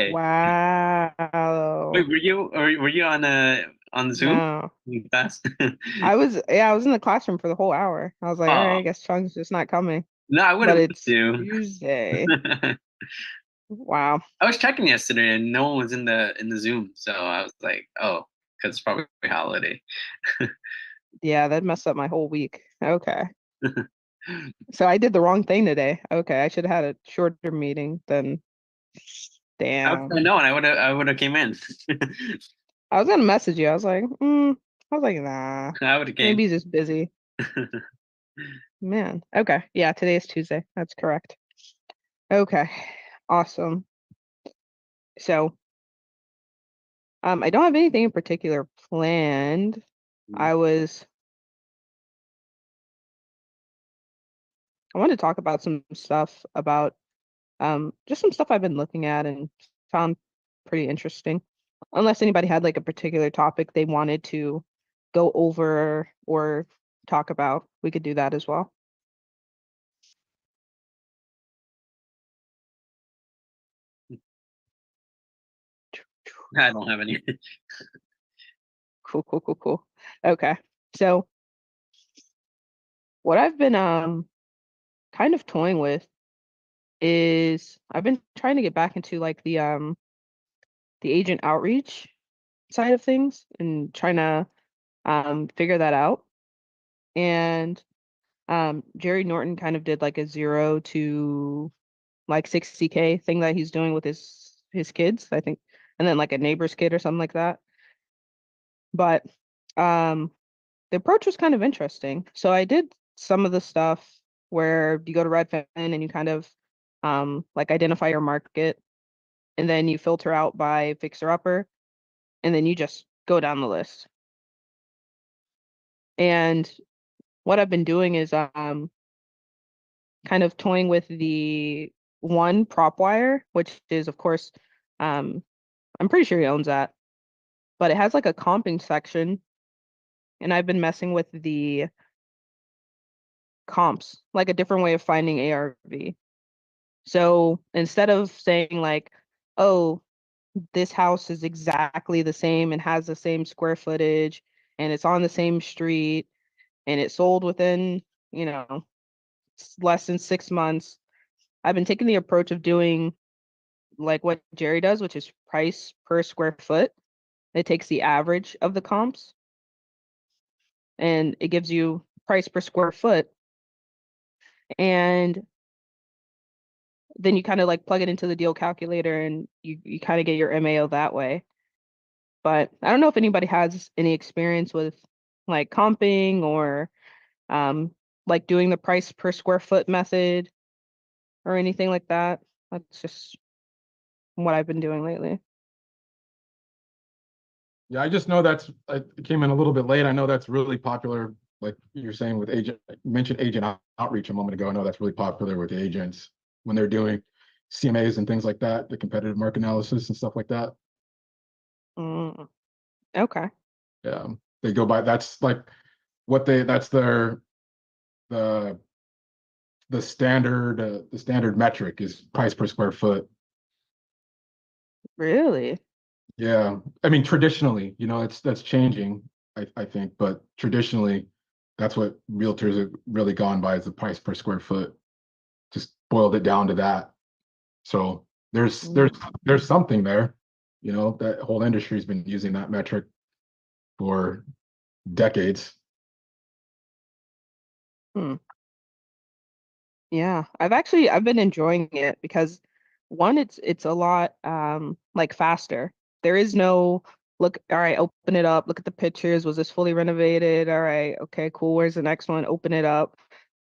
day. Wow. Wait, were you on Zoom No. in class? I was in the classroom for the whole hour. I was like, all right, I Oh, guess Chung's just not coming. no, I would But have loved it's to. Tuesday. Wow. I was checking yesterday and no one was in the Zoom, so I was like, oh, because it's probably a holiday. Yeah, that messed up my whole week. Okay. So I did the wrong thing today. Okay, I should have had a shorter meeting than I would damn. have known. I would have came in. I was gonna message you. I was like, nah. I would have came. Maybe he's just busy. Man. Okay. Yeah, today is Tuesday. That's correct. Okay. Awesome. So, I don't have anything in particular planned. I was I wanted to talk about some stuff about just some stuff I've been looking at and found pretty interesting. Unless anybody had like a particular topic they wanted to go over or talk about, we could do that as well. I don't have any. Cool, cool, cool, cool. Okay. So what I've been kind of toying with is I've been trying to get back into like the agent outreach side of things and trying to figure that out. And Jerry Norton kind of did like a 0 to like 60K thing that he's doing with his kids, I think, and then like a neighbor's kid or something like that. But um the approach was kind of interesting. So I did some of the stuff where you go to Redfin and you kind of like identify your market and then you filter out by fixer upper and then you just go down the list. And what I've been doing is kind of toying with the one prop wire, which is of course um I'm pretty sure he owns that, but it has like a comping section and I've been messing with the comps, like a different way of finding ARV. So instead of saying like, oh, this house is exactly the same and has the same square footage and it's on the same street and it sold within, you know, less than 6 months, I've been taking the approach of doing like what Jerry does, which is price per square foot. It takes the average of the comps and it gives you price per square foot. And then you kind of like plug it into the deal calculator and you kind of get your MAO that way. But I don't know if anybody has any experience with like comping or um like doing the price per square foot method or anything like that. That's just what I've been doing lately. Yeah, I just know I came in a little bit late. I know that's really popular, like you're saying with agent, you mentioned outreach a moment ago. I know that's really popular with agents when they're doing CMAs and things like that, the competitive market analysis and stuff like that. Mm, okay. Yeah, they go by that's like that's the the standard metric is price per square foot. Really? Yeah, I mean traditionally, that's changing, I think, but traditionally, that's what realtors have really gone by is the price per square foot. Just boiled it down to that. So there's there's Mm, there's something there. That whole industry's been using that metric for decades. hmm. Yeah, I've been enjoying it because one, it's a lot like faster. There is no look, all right, open it up, look at the pictures. Was this fully renovated? All right, okay, cool. Where's the next one? Open it up.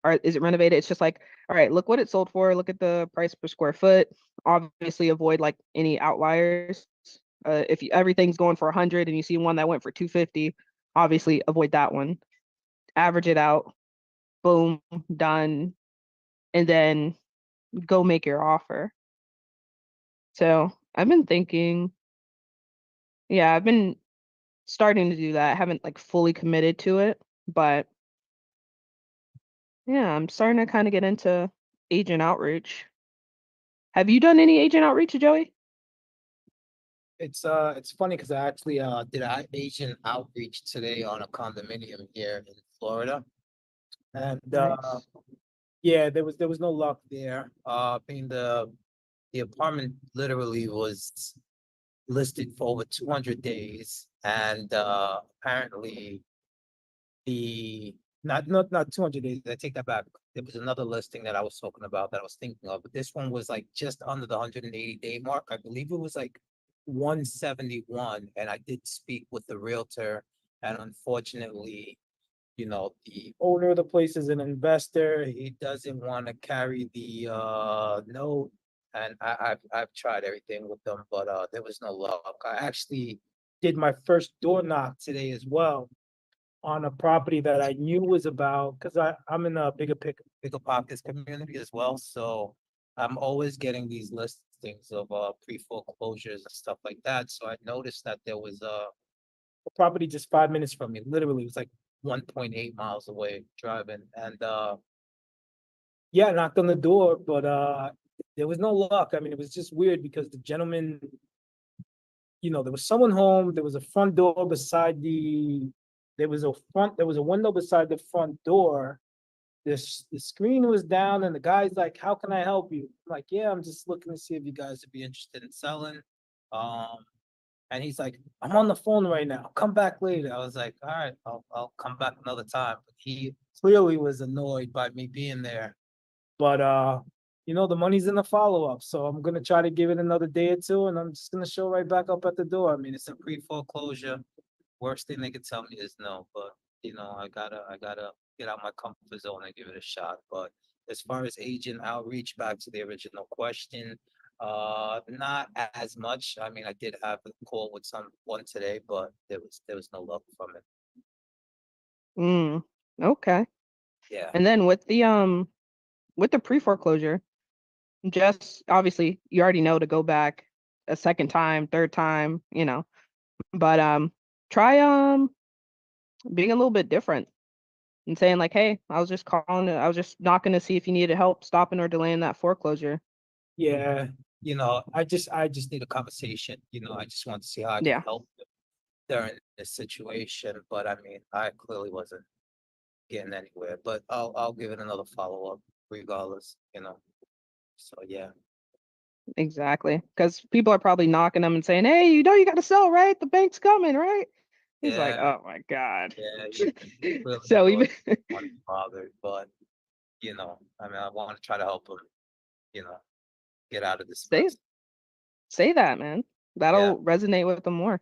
All right, is it renovated? It's just like, all right, look what it sold for, look at the price per square foot. Obviously avoid like any outliers. If everything's going for 100 and you see one that went for 250, obviously avoid that one. Average it out, boom, done, and then go make your offer. So I've been thinking, yeah, I've been starting to do that. I haven't like fully committed to it, but yeah, I'm starting to kind of get into agent outreach. Have you done any agent outreach, Joey? It's funny because I actually did an agent outreach today on a condominium here in Florida. And Nice. yeah, there was no luck there. Being the apartment literally was listed for over 200 days, and apparently the not 200 days. I take that back. There was another listing that I was talking about that I was thinking of, but this one was like just under the 180-day mark. I believe it was like 171, and I did speak with the realtor, and unfortunately, the owner of the place is an investor. He doesn't want to carry the note, and I've tried everything with them, but there was no luck. I actually did my first door knock today as well on a property that I knew was about, because I'm in a bigger pockets community as well. So I'm always getting these listings of pre-foreclosures and stuff like that. So I noticed that there was a property just 5 minutes from me. Literally, it was like 1.8 miles away driving. And yeah, I knocked on the door, but there was no luck. I mean, it was just weird because the gentleman, there was someone home, there was a front door beside there was a window beside the front door. The screen was down, and the guy's like, "How can I help you?" I'm like, "Yeah, I'm just looking to see if you guys would be interested in selling." Um, and he's like, "I'm on the phone right now. Come back later." I was like, "All right, I'll come back another time." But he clearly was annoyed by me being there. But the money's in the follow-up. So I'm gonna try to give it another day or two, and I'm just gonna show right back up at the door. I mean, it's a pre-foreclosure. Worst thing they could tell me is no, but I gotta get out my comfort zone and give it a shot. But as far as agent outreach, back to the original question, not as much. I mean, I did have a call with someone today, but there was no luck from it. Mm, okay. Yeah. And then with the pre-foreclosure, just obviously you already know to go back a second time, third time, but try being a little bit different and saying like, "Hey, I was just knocking to see if you needed help stopping or delaying that foreclosure." Yeah, I just need a conversation. I just want to see how I can Yeah, help them during this situation. But I mean, I clearly wasn't getting anywhere. But I'll give it another follow-up regardless. So yeah. exactly. Because people are probably knocking them and saying, "Hey, you got to sell, right? The bank's coming, right?" He's like, Yeah, "Oh my God." yeah, you really So annoyed, even want to be bothered, but I mean, I want to try to help them, you know, get out of this say mess. say that, man. Yeah, That'll resonate with them more.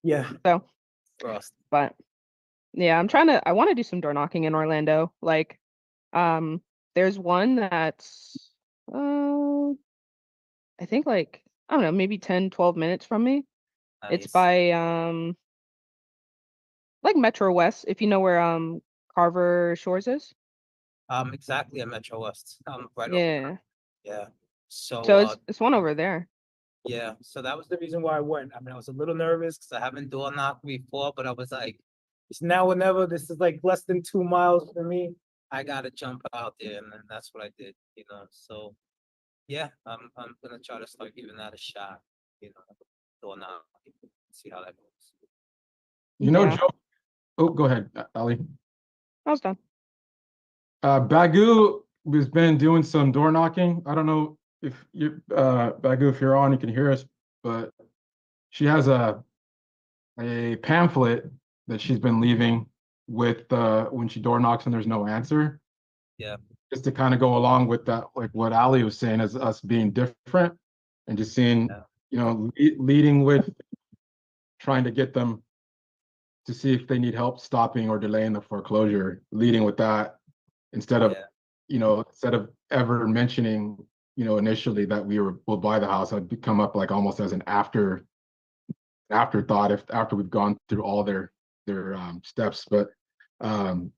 yeah, So, trust. but yeah, I want to do some door knocking in Orlando. Like, um, there's one that's, uh, I think like, I don't know, maybe 10, 12 minutes from me. It's Nice. by, like Metro West, if you know where, Carver Shores is. Exactly at Metro West. Right off of Kirk. Yeah. Yeah. So, So it's one over there. yeah. So that was the reason why I went. I mean, I was a little nervous because I haven't door knocked before, but I was like, it's now or never. This is like less than 2 miles for me. I gotta jump out there, and then that's what I did. So yeah, I'm gonna try to start giving that a shot. Door knocking, see how that goes. Yeah, Joe. Oh, go ahead, Ali. I was done. Bagu has been doing some door knocking. I don't know if Bagu, if you're on, you can hear us, but she has a pamphlet that she's been leaving with when she door knocks and there's no answer. Yeah, Just to kind of go along with that, like what Ali was saying, as us being different and just seeing, yeah, leading with trying to get them to see if they need help stopping or delaying the foreclosure, leading with that instead of, yeah, instead of ever mentioning, initially that will buy the house, I'd come up like almost as an afterthought after we've gone through all their steps. But um,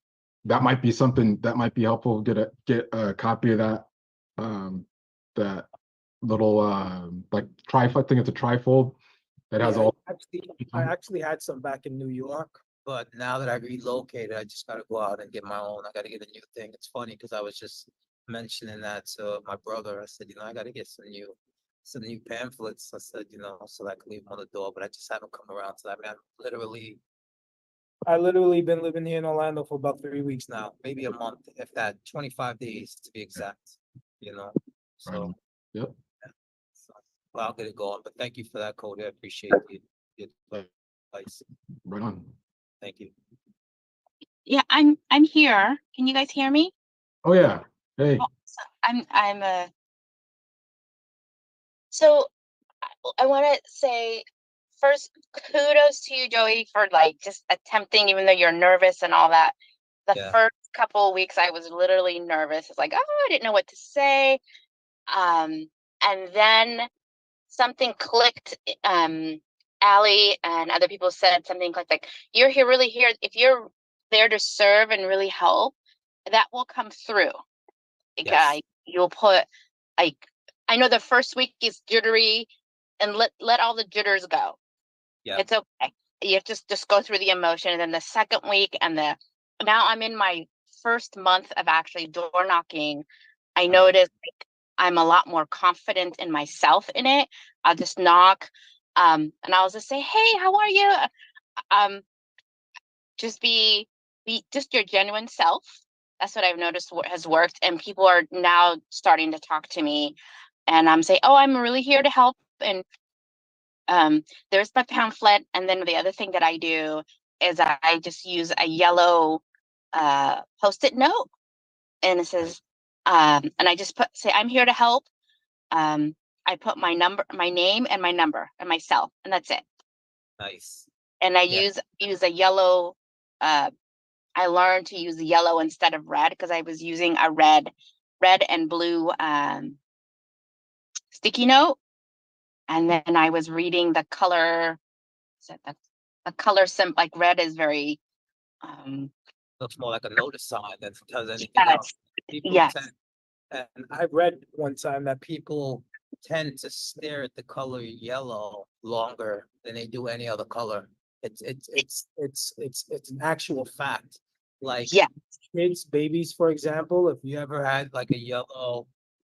that might be something that might be helpful. Get a copy of that little like trifold. I think it's a trifold that has yeah. all. I actually had some back in New York, but now that I relocated, I just gotta go out and get my own. I gotta get a new thing. It's funny because I was just mentioning that to my brother. I said, I gotta get some new some new pamphlets. I said, so I can leave them on the door, but I just haven't come around to that. I mean, I literally been living here in Orlando for about 3 weeks now, maybe a month, if that, 25 days to be exact, Right so. on. Yep. So, well, I'll get it going, but thank you for that, Cody. I appreciate your advice. Right on. Thank you. Yeah, I'm here. Can you guys hear me? Oh yeah. Hey. Oh, so I want to say first, kudos to you, Joey, for like just attempting, even though you're nervous and all that. The Yeah. first couple of weeks, I was literally nervous. It's like, oh, I didn't know what to say. And then something clicked. Allie and other people said something like, you're here, really here. If you're there to serve and really help, that will come through. Yes. You'll put, like, I know the first week is jittery, and let all the jitters go. Yeah. It's okay. You just go through the emotion. And then the second week now I'm in my first month of actually door knocking. I noticed I'm a lot more confident in myself in it. I'll just knock. And I'll just say, hey, how are you? Just be just your genuine self. That's what I've noticed has worked. And people are now starting to talk to me, and I'm saying, oh, I'm really here to help. And there's my pamphlet. And then the other thing that I do is I just use a yellow Post-it note, and it says, and I just say, I'm here to help. I put my name and my number and my cell, and that's it. Nice. And I Yeah. use a yellow. I learned to use yellow instead of red, because I was using a red and blue sticky note. And then I was reading the color. The color like red is very Looks more like a notice sign than does anything yes, else. People yes. And I read one time that people tend to stare at the color yellow longer than they do any other color. It's an actual fact. Like Yeah. kids, babies, for example, if you ever had like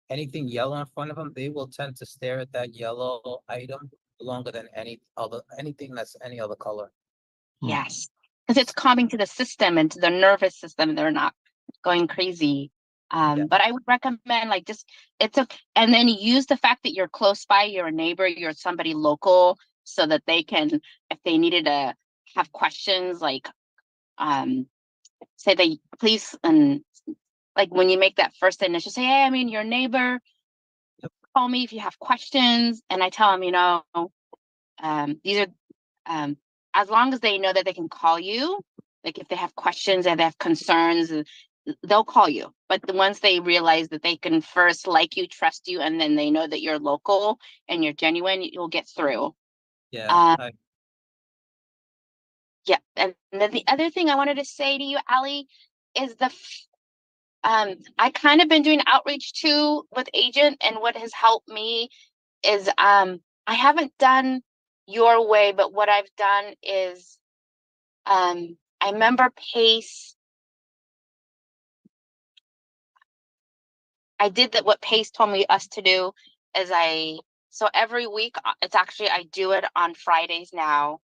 anything yellow in front of them, they will tend to stare at that yellow item longer than anything that's any other color. Yes, because it's calming to the system and to the nervous system. They're not going crazy. Yeah. But I would recommend it's okay. And then use the fact that you're close by, you're a neighbor, you're somebody local, so that they can, if they needed to have questions, like say they please, and like when you make that first initial, say, hey, your neighbor, call me if you have questions. And I tell them, these are as long as they know that they can call you, like if they have questions and they have concerns, they'll call you. But once they realize that they can first like you, trust you, and then they know that you're local and you're genuine, you'll get through. Yeah. Yeah. And then the other thing I wanted to say to you, Allie, is I kind of been doing outreach too with agent, and what has helped me is I haven't done your way, but what I've done is I remember Pace. I did that. What Pace told us to do is so every week, it's actually, I do it on Fridays now.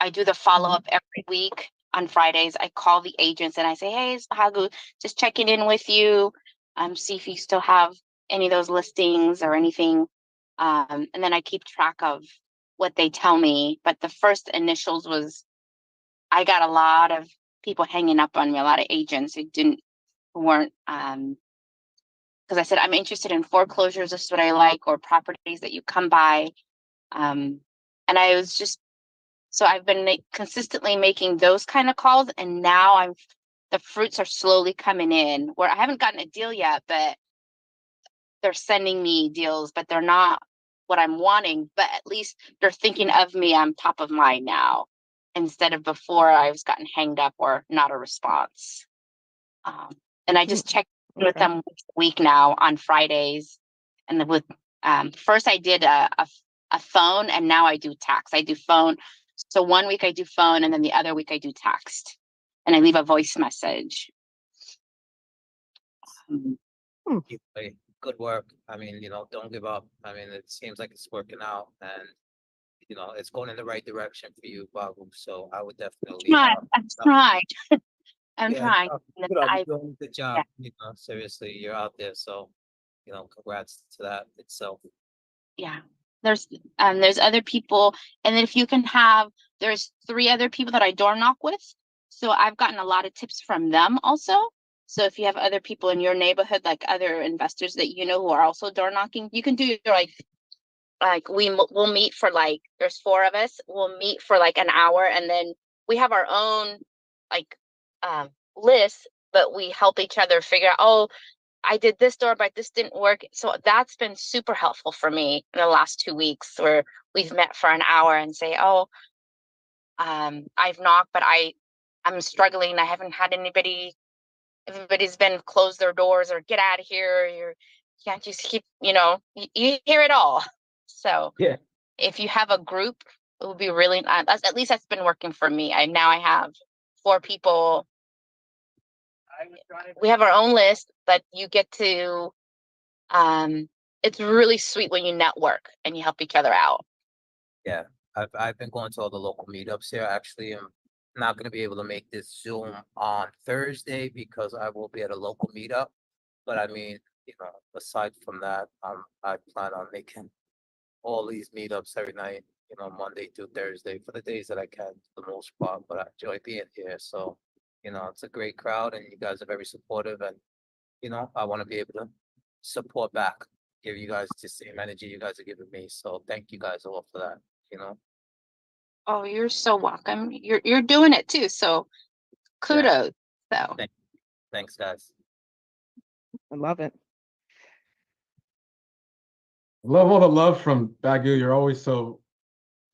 I do the follow-up every week on Fridays. I call the agents and I say, hey, it's Hagu, just checking in with you. See if you still have any of those listings or anything. And then I keep track of what they tell me. But the first initials was, I got a lot of people hanging up on me, a lot of agents who weren't, because I said, I'm interested in foreclosures. This is what I like, or properties that you come by. And I was just, so I've been consistently making those kind of calls. And now the fruits are slowly coming in, where I haven't gotten a deal yet, but they're sending me deals, but they're not what I'm wanting. But at least they're thinking of me. I'm top of mind now, instead of before I was gotten hanged up or not a response. And I just check with them once a week now on Fridays. And first I did a phone, and now I do text. I do phone. So one week I do phone, and then the other week I do text, and I leave a voice message. good work. I mean, don't give up. I mean, it seems like it's working out, and it's going in the right direction for you, Babu. So I would definitely, I'm trying. I'm yeah, trying. good on you, I doing a good yeah, job. Seriously, you're out there. So, congrats to that itself. yeah. There's other people, and then if you can have, there's 3 other people that I door knock with. So I've gotten a lot of tips from them also. So if you have other people in your neighborhood, like other investors that who are also door knocking, you can do like we'll meet for like, there's 4 of us. We'll meet for like an hour, and then we have our own like list, but we help each other figure out, oh, I did this door, but this didn't work. So that's been super helpful for me in the last 2 weeks, where we've met for an hour and say, oh, I've knocked, but I'm struggling. I haven't had everybody's been close their doors or get out of here. You can't just keep, you hear it all. So Yeah. if you have a group, it would be really, at least that's been working for me. I have 4 people. We have our own list, but you get to, it's really sweet when you network and you help each other out. Yeah, I've been going to all the local meetups here. Actually, I'm not going to be able to make this Zoom on Thursday because I will be at a local meetup. But I mean, aside from that, I plan on making all these meetups every night, Monday through Thursday for the days that I can, for the most part. But I enjoy being here. So, it's a great crowd, and you guys are very supportive. And, I want to be able to support back, give you guys the same energy you guys are giving me. So thank you guys all for that. Oh, you're so welcome. You're doing it too. So kudos. So Thanks, guys. I love it. I love all the love from Bagu. You're always so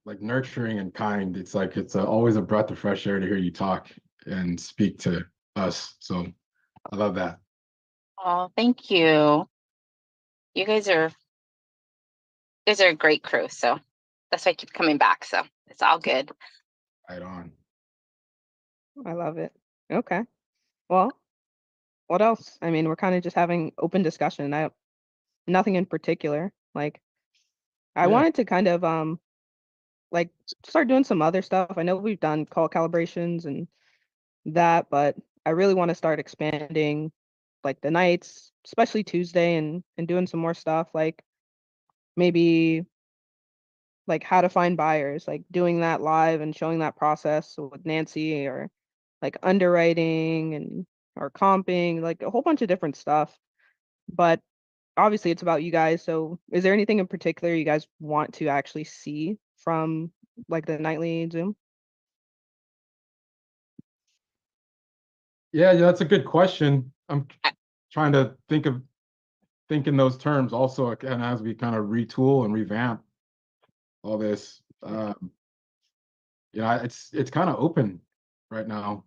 like nurturing and kind. It's like it's always a breath of fresh air to hear you talk and speak to us. So I love that. oh, thank you. You guys are a great crew. So that's why I keep coming back. So it's all good. Right on. I love it. Okay. Well, what else? I mean, we're kind of just having open discussion. Nothing in particular. Like, I Yeah. wanted to kind of like start doing some other stuff. I know we've done call calibrations and that, but I really want to start expanding like the nights, especially Tuesday, and doing some more stuff, like maybe like how to find buyers, like doing that live and showing that process with Nancy, or like underwriting and or comping, like a whole bunch of different stuff. But obviously it's about you guys. So is there anything in particular you guys want to actually see from like the nightly Zoom? Yeah, that's a good question. I'm trying to think in those terms also, and as we kind of retool and revamp all this. It's kind of open right now.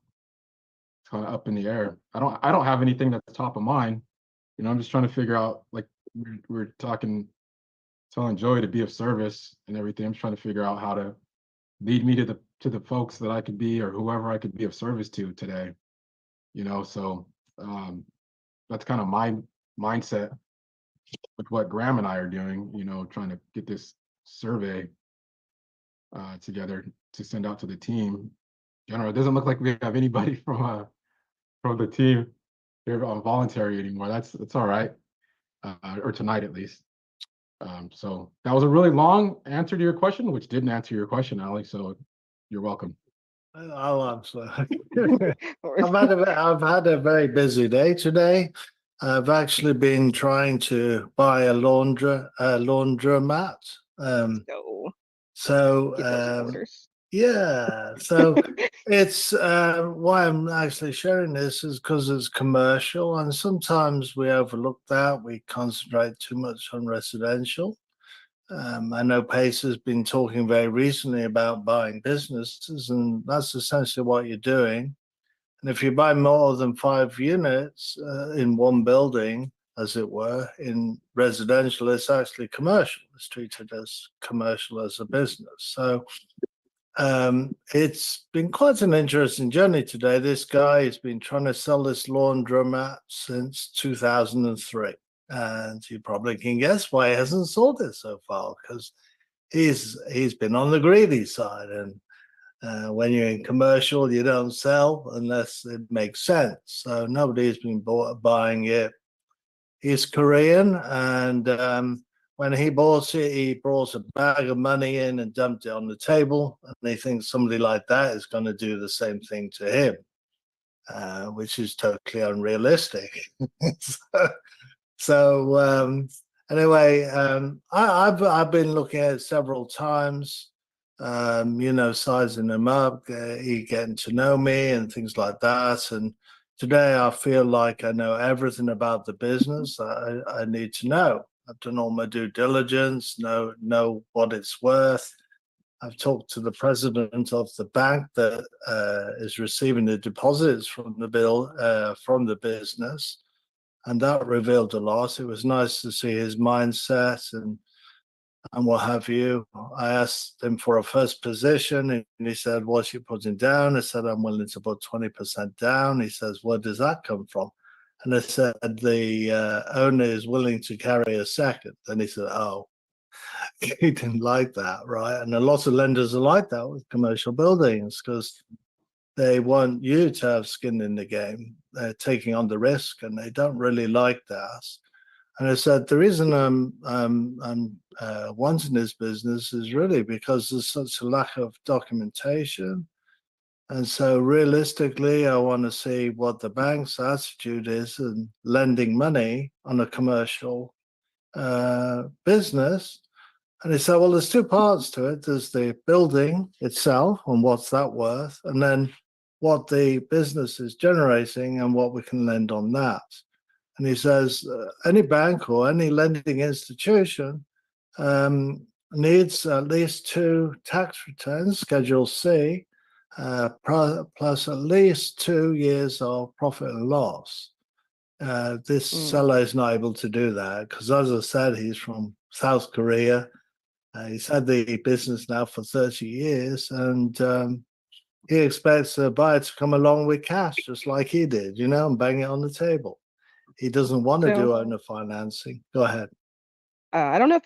It's kind of up in the air. I don't have anything that's top of mind. I'm just trying to figure out, like we're talking, telling Joey to be of service and everything. I'm trying to figure out how to lead me to the folks that I could be, or whoever I could be of service to today. So that's kind of my mindset with what Graham and I are doing, trying to get this survey together to send out to the team. General, it doesn't look like we have anybody from the team here on voluntary anymore. That's all right, or tonight at least. So that was a really long answer to your question, which didn't answer your question, Ali. So you're welcome. I'll answer. I've had a very busy day today. I've actually been trying to buy a laundromat. Go So get those orders. yeah, so it's why I'm actually sharing this is because it's commercial, and sometimes we overlook that. We concentrate too much on residential. I know Pace has been talking very recently about buying businesses, and that's essentially what you're doing. And if you buy more than 5 units in one building, as it were, in residential, it's actually commercial. It's treated as commercial as a business. So it's been quite an interesting journey today. This guy has been trying to sell this laundromat since 2003. And you probably can guess why he hasn't sold it so far, because he's been on the greedy side. And when you're in commercial, you don't sell unless it makes sense. So nobody's been buying it. He's Korean, and when he bought it, he brought a bag of money in and dumped it on the table. And they think somebody like that is going to do the same thing to him, which is totally unrealistic. so anyway, I've been looking at it several times. Sizing him up, he getting to know me and things like that. And today I feel like I know everything about the business I need to know. I've done all my due diligence, know what it's worth. I've talked to the president of the bank that is receiving the deposits from the business, and that revealed a lot. It was nice to see his mindset and what have you. I asked him for a first position, and he said, "What's you putting down?" I said, "I'm willing to put 20% down." He says, "Where does that come from?" And I said, "The owner is willing to carry a second." And he said, "Oh," he didn't like that, right? And a lot of lenders are like that with commercial buildings, because they want you to have skin in the game. They're taking on the risk, and they don't really like that. And I said, the reason I'm wanting this business is really because there's such a lack of documentation. And so realistically, I want to see what the bank's attitude is in lending money on a commercial business. And he said, well, there's two parts to it. There's the building itself and what's that worth, and then what the business is generating and what we can lend on that. And he says, any bank or any lending institution needs at least 2 tax returns, Schedule C, plus at least 2 years of profit and loss. This seller is not able to do that because, as I said, he's from South Korea. He's had the business now for 30 years, and he expects a buyer to come along with cash, just like he did, and bang it on the table. He doesn't want to do owner financing. Go ahead. I don't know if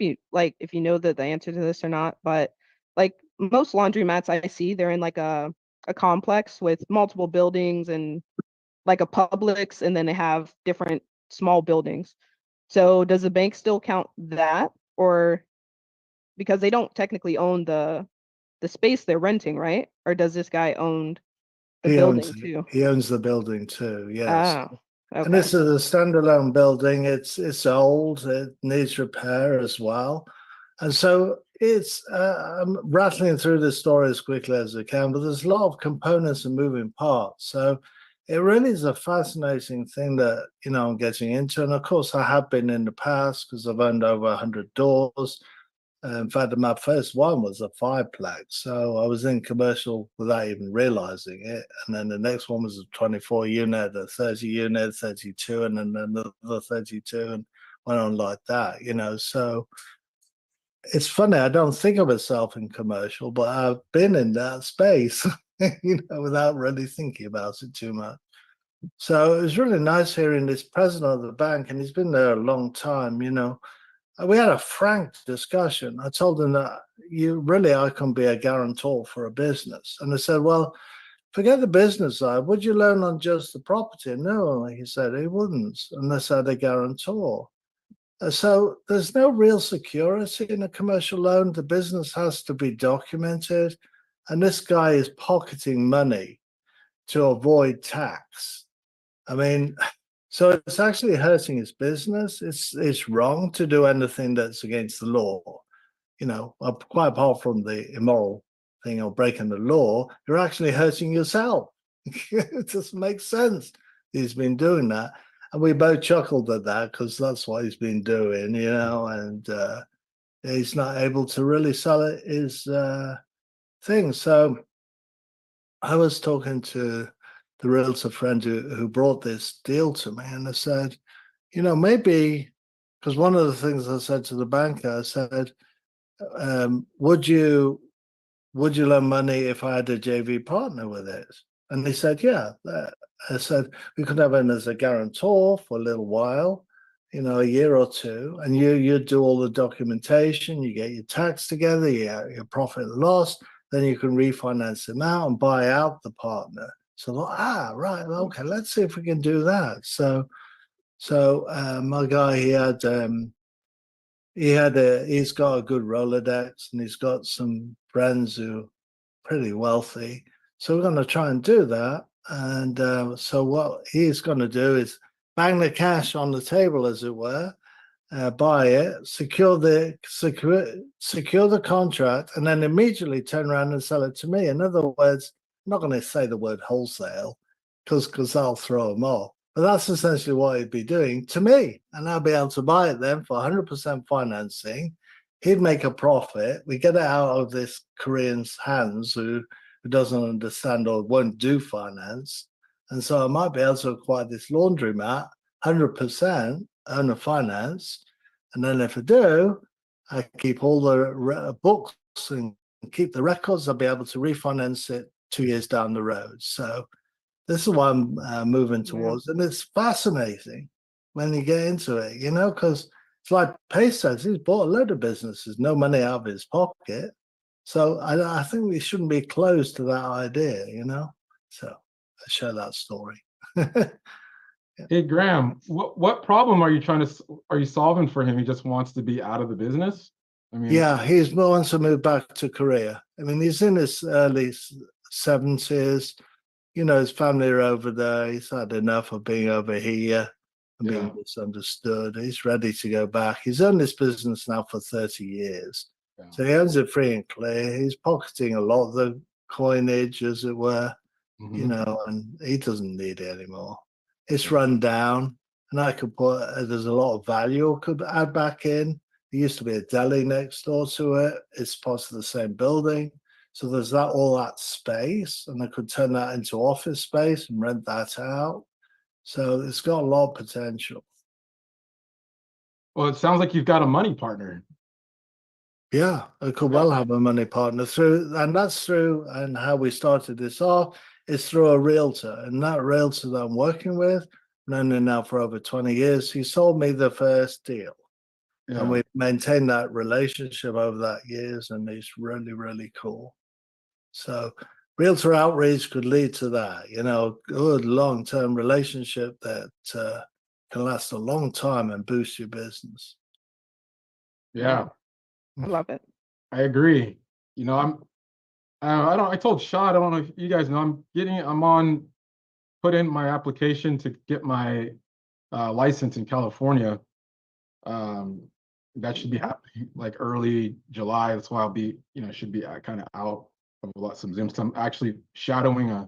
you know the answer to this or not, but like most laundromats I see, they're in like a complex with multiple buildings and like a Publix, and then they have different small buildings. So does the bank still count that, or because they don't technically own the space they're renting, right? Or does this guy own the building too? He owns the building too, yes. Oh, okay. And this is a standalone building. It's old. It needs repair as well. And so I'm rattling through this story as quickly as I can, but there's a lot of components and moving parts. So it really is a fascinating thing that, I'm getting into. And of course, I have been in the past because I've owned over 100 doors. In fact, my first one was a 5-plex. So I was in commercial without even realizing it. And then the next one was a 24 unit, a 30 unit, 32, and then another 32, and went on like that, So it's funny. I don't think of myself in commercial, but I've been in that space, without really thinking about it too much. So it was really nice hearing this president of the bank, and he's been there a long time, We had a frank discussion. I told him that I can be a guarantor for a business. And I said, well, forget the business side. Would you loan on just the property? No, he said he wouldn't unless I had a guarantor. So there's no real security in a commercial loan. The business has to be documented. And this guy is pocketing money to avoid tax. I mean, so it's actually hurting his business. It's wrong to do anything that's against the law. Quite apart from the immoral thing of breaking the law, you're actually hurting yourself. It doesn't make sense. He's been doing that. And we both chuckled at that because that's what he's been doing, and he's not able to really sell his thing. So I was talking to the realtor friend who brought this deal to me, and I said, maybe, because one of the things I said to the banker, I said, would you loan money if I had a JV partner with it? And he said, yeah. I said, we could have him as a guarantor for a little while, a year or two, and you do all the documentation, you get your tax together, you get your profit and loss, then you can refinance them out and buy out the partner. So right, okay, let's see if we can do that. So my guy, he's got a good Rolodex, and he's got some friends who are pretty wealthy. So we're going to try and do that. And so what he's going to do is bang the cash on the table, as it were, buy it, secure the contract, and then immediately turn around and sell it to me. In other words, I'm not going to say the word wholesale because I'll throw them off. But that's essentially what he'd be doing to me, and I'll be able to buy it then for 100% financing. He'd make a profit. We get it out of this Korean's hands who doesn't understand or won't do finance, and so I might be able to acquire this laundromat 100% owner finance, and then if I do, I keep all the books and keep the records. I'll be able to refinance it 2 years down the road. So this is what I'm moving towards, and it's fascinating when you get into it, because it's like Pace says, he's bought a load of businesses, no money out of his pocket. So I think we shouldn't be closed to that idea, So I share that story. Hey, Graham, what problem are you solving for him? He just wants to be out of the business? I mean, yeah, he wants to move back to Korea. I mean, he's in his early 70s. His family are over there. He's had enough of being over here and being misunderstood. He's ready to go back. He's owned this business now for 30 years. Yeah. So he owns it free and clear. He's pocketing a lot of the coinage, as it were, and he doesn't need it anymore. It's run down, and I could there's a lot of value I could add back in. There used to be a deli next door to it. It's part of the same building. So there's all that space, and I could turn that into office space and rent that out. So it's got a lot of potential. Well, it sounds like you've got a money partner. Yeah, I could well have a money partner and how we started this off is through a realtor. And that realtor that I'm working with, known him now for over 20 years, he sold me the first deal. Yeah. And we've maintained that relationship over that years, and it's really, really cool. So realtor outreach could lead to that, good long-term relationship that can last a long time and boost your business. Yeah. I love it. I agree. I told Shad, I don't know if you guys know, put in my application to get my license in California. That should be happening like early July. That's why I'll be, should be kind of out of some Zooms. I'm actually shadowing a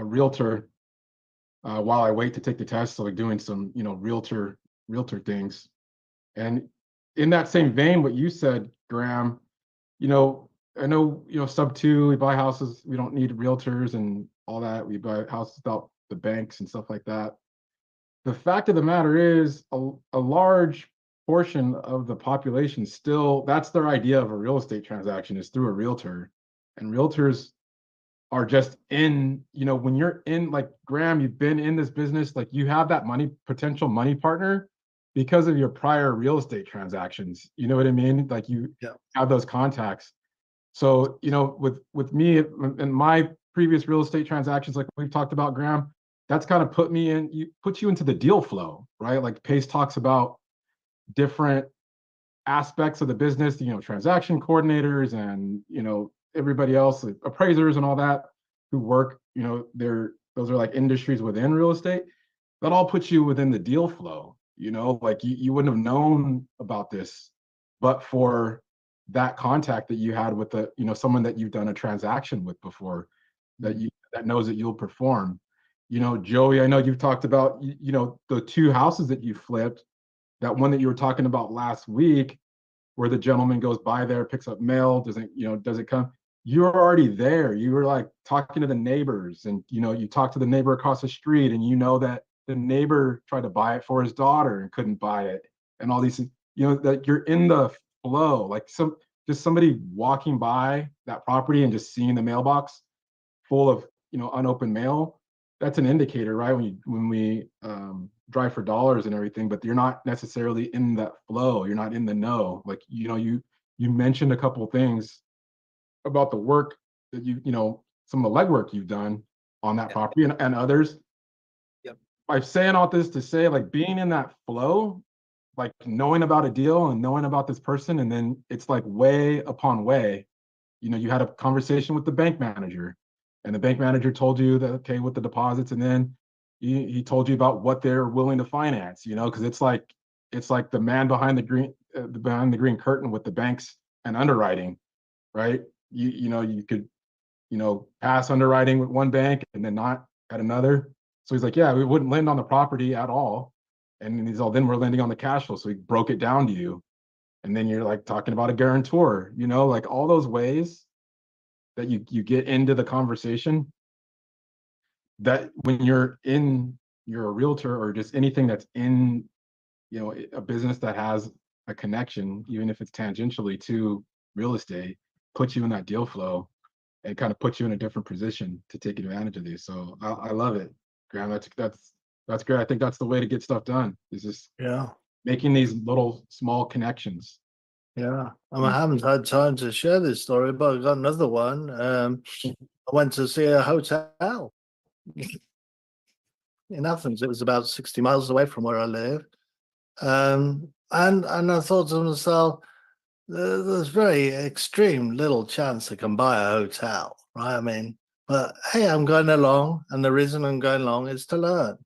realtor while I wait to take the test. So like doing some, realtor things. And in that same vein, what you said, Graham, I know, sub 2, we buy houses, we don't need realtors and all that. We buy houses without the banks and stuff like that. The fact of the matter is a large portion of the population still, that's their idea of a real estate transaction, is through a realtor. And realtors are just in, when you're in, like Graham, you've been in this business, like you have that potential money partner because of your prior real estate transactions. You know what I mean? Like you have those contacts. So, with me and my previous real estate transactions, like we've talked about, Graham, that's kind of puts you into the deal flow, right? Like Pace talks about different aspects of the business, transaction coordinators and, everybody else, like appraisers and all that who work, those are like industries within real estate. That all puts you within the deal flow, like you wouldn't have known about this, but for that contact that you had with someone that you've done a transaction with before, that knows that you'll perform. Joey, I know you've talked about, the 2 houses that you flipped, that one that you were talking about last week, where the gentleman goes by there, picks up mail, doesn't come. You're already there. You were like talking to the neighbors, and, you talk to the neighbor across the street, and that the neighbor tried to buy it for his daughter and couldn't buy it, and all these things, that you're in the flow, like just somebody walking by that property and just seeing the mailbox full of, unopened mail. That's an indicator, right? When we drive for dollars and everything, but you're not necessarily in that flow. You're not in the know. Like, you mentioned a couple of things about the work that some of the legwork you've done on that property and others. Yep. By saying all this to say, like, being in that flow, like knowing about a deal and knowing about this person, and then it's like way upon way, you had a conversation with the bank manager, and the bank manager told you that, okay, with the deposits, and then he told you about what they're willing to finance, because it's like the man behind the green curtain with the banks and underwriting, right? You could pass underwriting with one bank and then not at another. So he's like, yeah, we wouldn't lend on the property at all. And he's all, then we're lending on the cash flow. So he broke it down to you. And then you're like talking about a guarantor, like all those ways that you get into the conversation, that when you're a realtor or just anything that's in, a business that has a connection, even if it's tangentially to real estate, puts you in that deal flow and kind of puts you in a different position to take advantage of these. So I love it, Graham. That's great. I think that's the way to get stuff done, is just making these little small connections. Yeah, I haven't had time to share this story, but I've got another one. I went to see a hotel in Athens. It was about 60 miles away from where I live. And I thought to myself, there's very extreme little chance I can buy a hotel, right? I mean, but hey, I'm going along, and the reason I'm going along is to learn.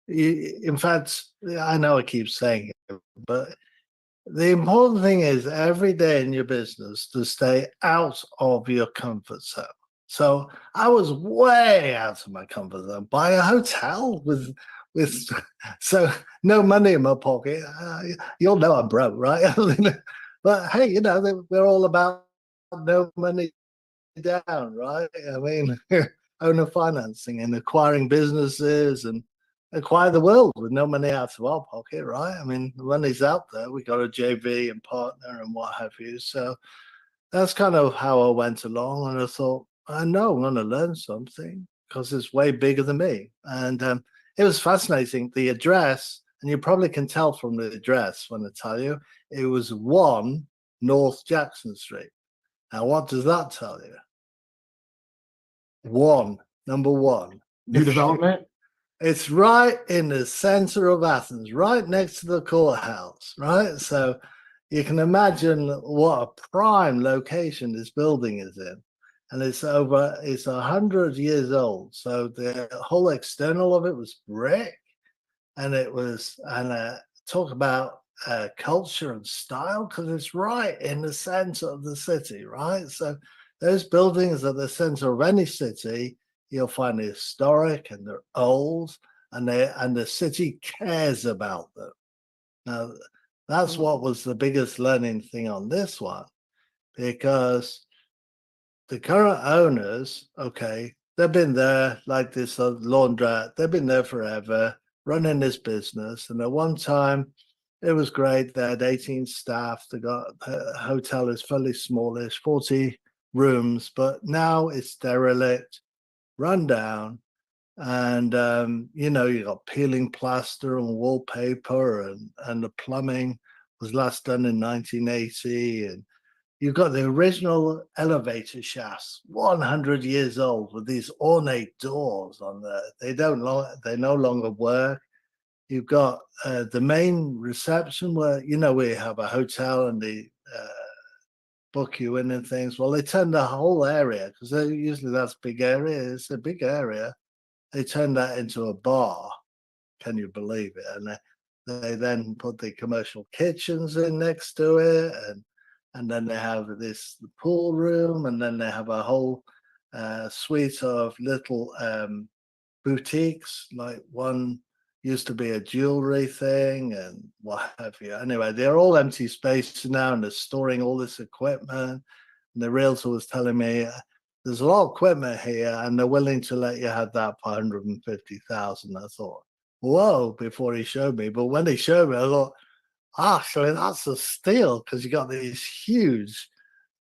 In fact, I know I keep saying it, but the important thing is every day in your business to stay out of your comfort zone. So I was way out of my comfort zone. Buy a hotel with so no money in my pocket. You'll know I'm broke, right? But hey, we're all about no money down, right? I mean, owner financing and acquiring businesses and acquire the world with no money out of our pocket, right? I mean, the money's out there. We got a JV and partner and what have you. So that's kind of how I went along. And I thought, I know I'm going to learn something because it's way bigger than me. And it was fascinating. The address, and you probably can tell from the address when I tell you, it was 1 North Jackson Street. Now, what does that tell you? Number one. New development? It's right in the center of Athens, right next to the courthouse, right? So you can imagine what a prime location this building is in. And it's 100 years old. So the whole external of it was brick. And talk about culture and style, because it's right in the center of the city, right? So those buildings at the center of any city, you'll find historic and they're old, and the city cares about them. Now, that's what was the biggest learning thing on this one, because the current owners, okay, they've been there like this laundrette. They've been there forever, running this business. And at one time, it was great. They had 18 staff. The hotel is fairly smallish, 40 rooms, but now it's derelict, run down, and you got peeling plaster and wallpaper, and the plumbing was last done in 1980, and you've got the original elevator shafts, 100 years old, with these ornate doors on there. They no longer work. You've got the main reception where we have a hotel and the book you in and things. Well, they turned the whole area, because usually that's big area. It's a big area. They turned that into a bar. Can you believe it? And they then put the commercial kitchens in next to it, and then they have the pool room, and then they have a whole suite of little boutiques. Like one used to be a jewelry thing and what have you. Anyway, they're all empty spaces now, and they're storing all this equipment. And the realtor was telling me there's a lot of equipment here, and they're willing to let you have that for 150,000. I thought, whoa, before he showed me. But when he showed me, I thought, actually, that's a steal, because you got these huge,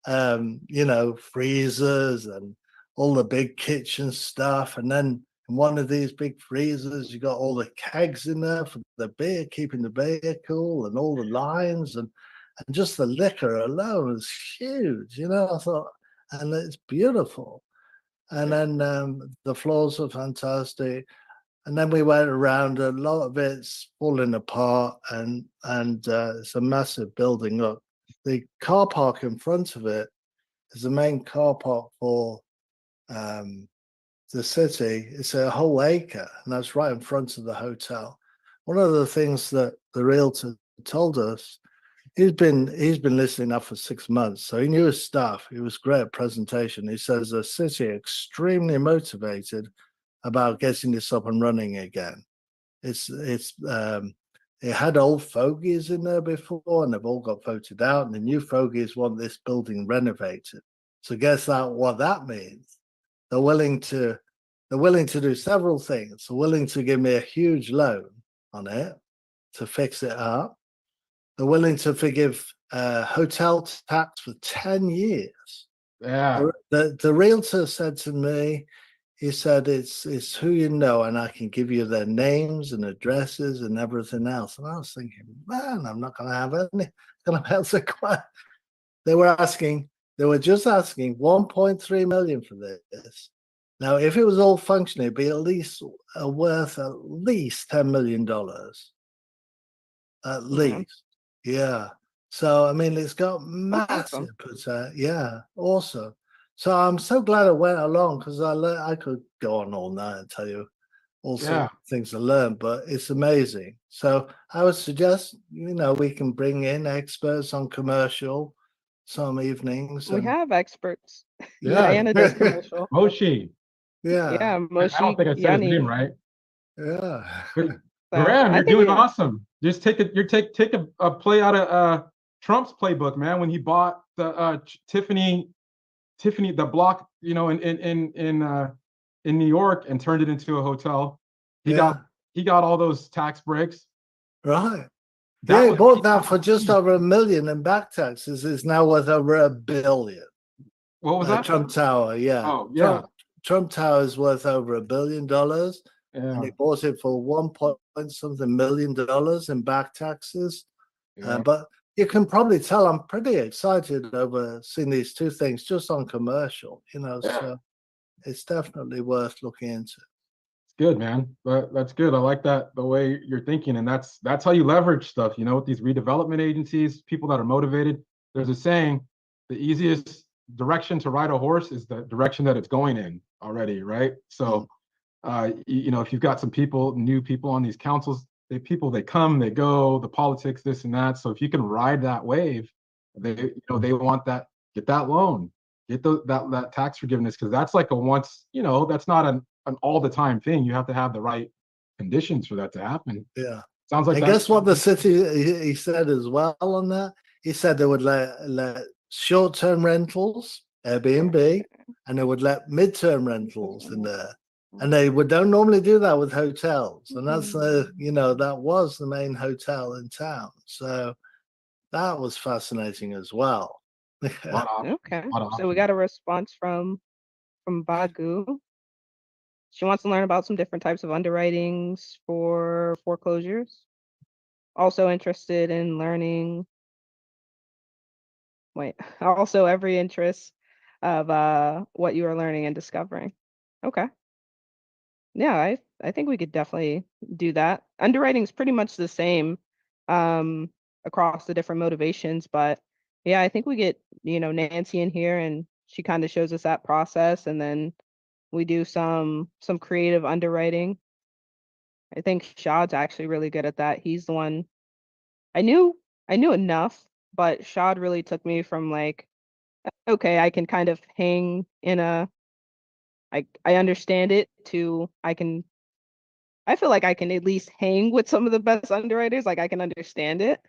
freezers and all the big kitchen stuff. And then in one of these big freezers. You got all the kegs in there for the beer, keeping the beer cool, and all the lines, and just the liquor alone is huge. You know, I thought, and it's beautiful. And then the floors are fantastic. And then we went around, a lot of it's falling apart, and it's a massive building up. The car park in front of it is the main car park for the city. It's a whole acre, and that's right in front of the hotel. One of the things that the realtor told us, he's been listening up for 6 months, so he knew his stuff. He was great at presentation. He says the city extremely motivated about getting this up and running again. It had old fogies in there before, and they've all got voted out, and the new fogies want this building renovated. So guess what that means? They're willing to do several things. They're willing to give me a huge loan on it to fix it up. They're willing to forgive hotel tax for 10 years. Yeah. The realtor said to me, he said, it's who you know, and I can give you their names and addresses and everything else. And I was thinking, man, I'm not going to have any. Going to have to. They were just asking 1.3 million for this. Now, if it was all functioning, it'd be at least worth at least $10 million. At least, yeah. So I mean, it's got massive potential. Yeah, awesome. So I'm so glad it went along, because I could go on all night and tell you all sorts of things to learn, but it's amazing. So I would suggest, we can bring in experts on commercial some evenings. We have experts. Yeah. Diana does commercial. Moshi. Yeah. Yeah, Moshi. I don't think I said his name right. Yeah. Graham, you're doing awesome. Just take a play out of Trump's playbook, man. When he bought the Tiffany, the block, in New York, and turned it into a hotel. He got all those tax breaks. Right. He bought that for just over $1 million in back taxes. It's now worth over $1 billion. What was that? Trump Tower, yeah. Oh, yeah. Trump Tower is worth over $1 billion. And he bought it for $1.something million in back taxes. But you can probably tell I'm pretty excited over seeing these two things just on commercial, so it's definitely worth looking into. It's good, man. But that's good. I like that, the way you're thinking. And that's how you leverage stuff, with these redevelopment agencies, people that are motivated. There's a saying, the easiest direction to ride a horse is the direction that it's going in already, right? So if you've got some new people on these councils, they come, they go, the politics, this and that. So if you can ride that wave, they want that, get that loan, get that tax forgiveness, because that's like a once, that's not an all the time thing. You have to have the right conditions for that to happen. Yeah. Sounds like I guess what the city, he said as well on that, he said they would let short-term rentals, Airbnb, and they would let mid-term rentals in there. And they don't normally do that with hotels. And that's, that was the main hotel in town. So that was fascinating as well. Okay. So we got a response from Bagu. She wants to learn about some different types of underwritings for foreclosures. Also interested in learning. Also every interest of what you are learning and discovering. Okay. Yeah, I think we could definitely do that. Underwriting is pretty much the same across the different motivations, but yeah, I think we get, Nancy in here, and she kind of shows us that process, and then we do some creative underwriting. I think Shad's actually really good at that. He's the one I knew enough, but Shad really took me from like, okay, I can kind of hang in I understand it, to I feel like I can at least hang with some of the best underwriters. Like I can understand it.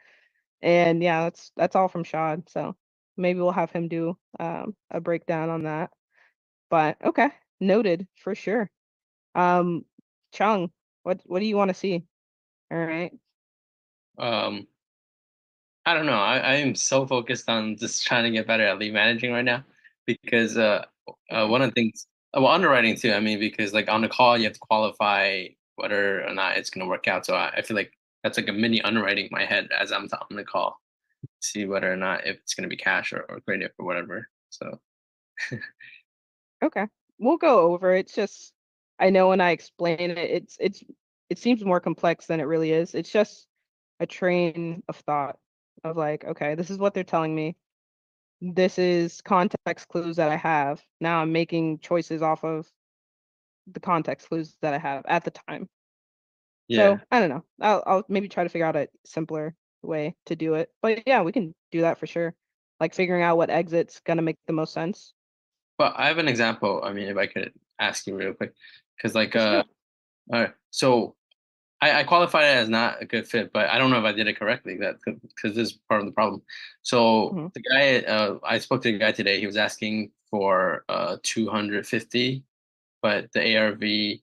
And yeah, that's all from Shad. So maybe we'll have him do a breakdown on that. But okay, noted for sure. Chung, what do you want to see? All right. I don't know. I am so focused on just trying to get better at lead managing right now, because one of the things Well, underwriting too. I mean, because like on the call, you have to qualify whether or not it's going to work out. So I feel like that's like a mini underwriting in my head as I'm on the call, see whether or not if it's going to be cash or credit or whatever. So Okay. We'll go over it. It's just I know when I explain it, it seems more complex than it really is. It's just a train of thought of like, okay, this is what they're telling me. This is context clues that I have. Now I'm making choices off of the context clues that I have at the time. yeah. So I don't know. I'll maybe try to figure out a simpler way to do it. But yeah, we can do that for sure. Like figuring out what exit's gonna make the most sense. But I have an example. I mean, if I could ask you real quick, because like Let's do it. so I qualified it as not a good fit, but I don't know if I did it correctly. That because this is part of the problem. So Mhm. the guy, I spoke to the guy today. He was asking for 250, but the ARV,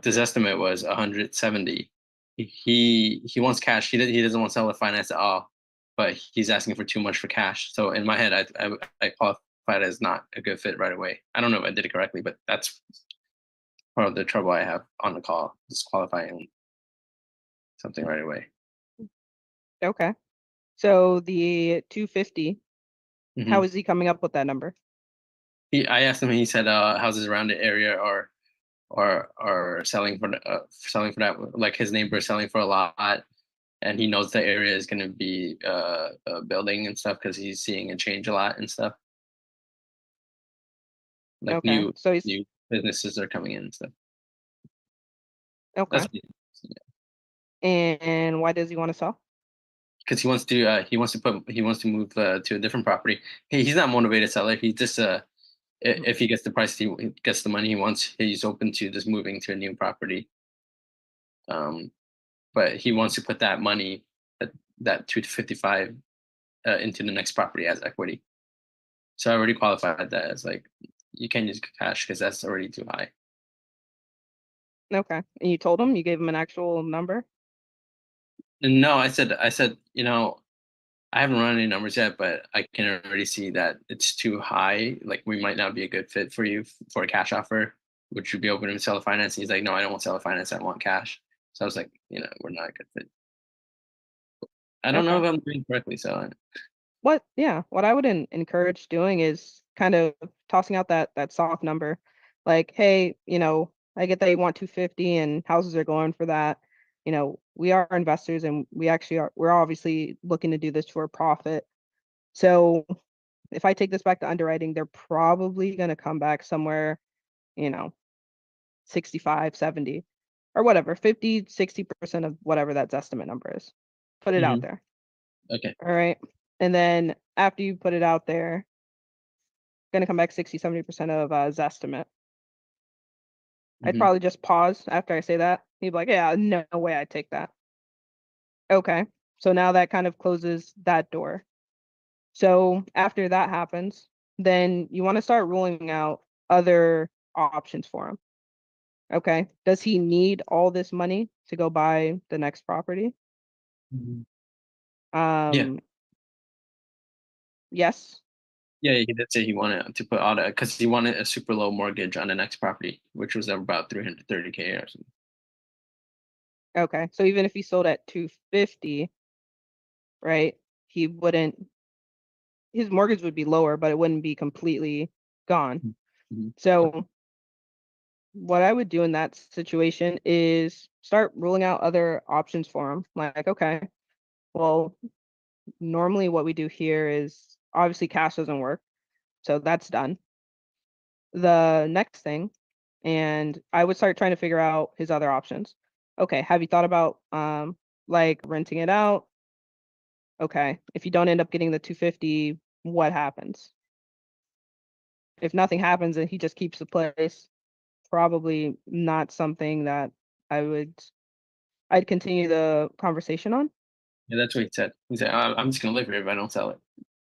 this estimate was 170. He wants cash. He doesn't want to sell the finance at all, but he's asking for too much for cash. So in my head, I qualified as not a good fit right away. I don't know if I did it correctly, but that's part of the trouble I have on the call, disqualifying something right away. Okay. So the 250, how Mhm. is he coming up with that number? I asked him. He said houses around the area are selling for that. Like his neighbor is selling for a lot, and he knows the area is going to be building and stuff because he's seeing it change a lot and stuff. Like Okay. So he's new businesses are coming in and stuff. okay. That's And why does he want to sell? because he wants to move to a different property. He's not motivated seller. He just if he gets the price he gets the money he wants, he's open to just moving to a new property. Um, but he wants to put that money, that 255, into the next property as equity. So I already qualified that as like you can't use cash because that's already too high. Okay. And you told him, you gave him an actual number? And no, I said, I haven't run any numbers yet, but I can already see that it's too high. Like we might not be a good fit for you for a cash offer. Would you be open to seller finance? And he's like, no, I don't want seller finance. I want cash. So I was like, we're not a good fit. I don't know Okay. if I'm doing correctly. So What I would encourage doing is kind of tossing out that soft number. Like, hey, I get that you want 250 and houses are going for that. We are investors and we're obviously looking to do this for a profit. So if I take this back to underwriting, they're probably going to come back somewhere, you know, 65, 70 or whatever, 50, 60% of whatever that estimate number is. Put it out mhm. there. Okay. All right. And then after you put it out there, gonna come back 60, 70% of Zestimate. I'd Hmm. probably just pause after I say that. He'd be like, yeah, no way I'd take that. Okay. So now that kind of closes that door. So after that happens, then you want to start ruling out other options for him. Okay. Does he need all this money to go buy the next property? Yeah. Yes. Yeah, he did say he wanted to put all that because he wanted a super low mortgage on the next property, which was about 330K or something. Okay. So even if he sold at 250, right? He wouldn't his mortgage would be lower, but it wouldn't be completely gone. Mm-hmm. So what I would do in that situation is start ruling out other options for him. Like, okay, well, normally what we do here is obviously cash doesn't work. So that's done. The next thing, and I would start trying to figure out his other options. Okay, have you thought about like renting it out? Okay, if you don't end up getting the 250, what happens? If nothing happens and he just keeps the place, probably not something that I would I'd continue the conversation on. Yeah, that's what he said. He said, I'm just gonna live here if I don't sell it."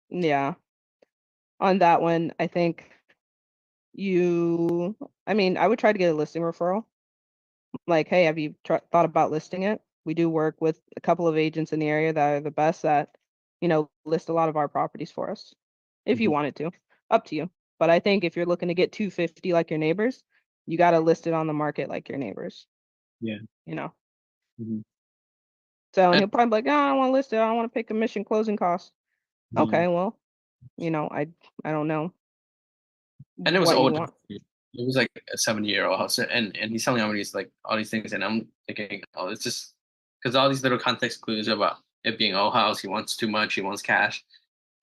Yeah. On that one, I think I mean, I would try to get a listing referral. Like, hey, have you thought about listing it? We do work with a couple of agents in the area that are the best at, list a lot of our properties for us. If you Mhm. wanted to, up to you. But I think if you're looking to get 250 like your neighbors, you got to list it on the market like your neighbors. Yeah. You know. Mhm. So and And- he'll probably be like, oh, I don't want to list it. I don't want to pay commission closing costs. Mhm. Okay, well, I don't know And it was what you old. want. It was like a 70-year-old house, and he's telling me all these things, and I'm thinking, oh, it's just because all these little context clues about it being old house. He wants too much. He wants cash,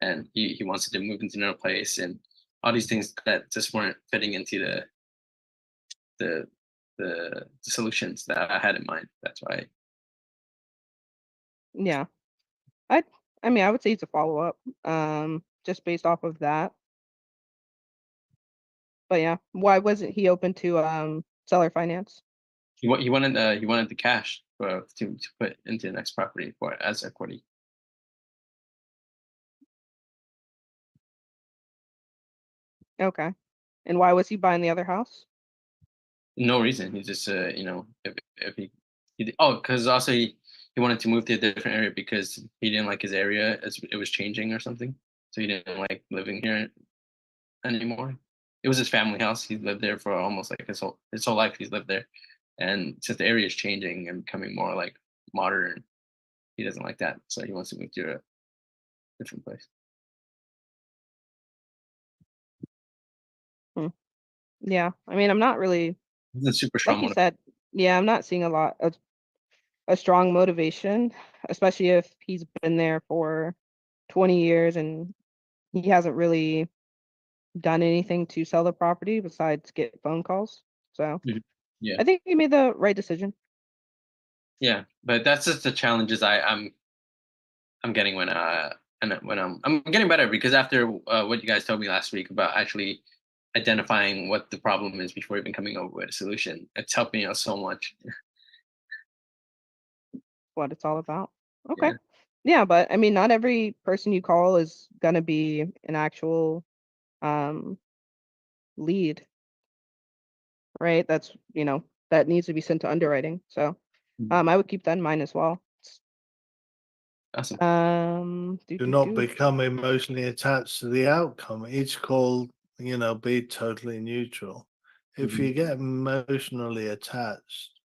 and he wants to move into another place, and all these things that just weren't fitting into the solutions that I had in mind. That's why. Yeah. I mean, I would say it's a follow-up, just based off of that. But yeah, why wasn't he open to seller finance? He wanted the cash to put into the next property for as equity. Okay. And why was he buying the other house? No reason. He just if he because also he wanted to move to a different area because he didn't like his area as it was changing or something. So he didn't like living here anymore. It was his family house. He lived there for almost like his whole life. He's lived there, and since the area is changing and becoming more like modern, he doesn't like that. So he wants to move to a different place. Yeah. I mean, I'm not really, It's a super like strong you one. said, yeah, I'm not seeing a lot of a strong motivation, especially if he's been there for 20 years and he hasn't really done anything to sell the property besides get phone calls. So Yeah. I think he made the right decision. Yeah, but that's just the challenges I'm getting when I'm getting better because after what you guys told me last week about actually identifying what the problem is before even coming up with a solution, it's helped me out so much. What it's all about. Okay. Yeah. Yeah, but I mean, not every person you call is gonna be an actual um lead, right? That's, that needs to be sent to underwriting. So Mhm. I would keep that in mind as well. Awesome. Do not become emotionally attached to the outcome. Each call, be totally neutral. If you Mhm. get emotionally attached,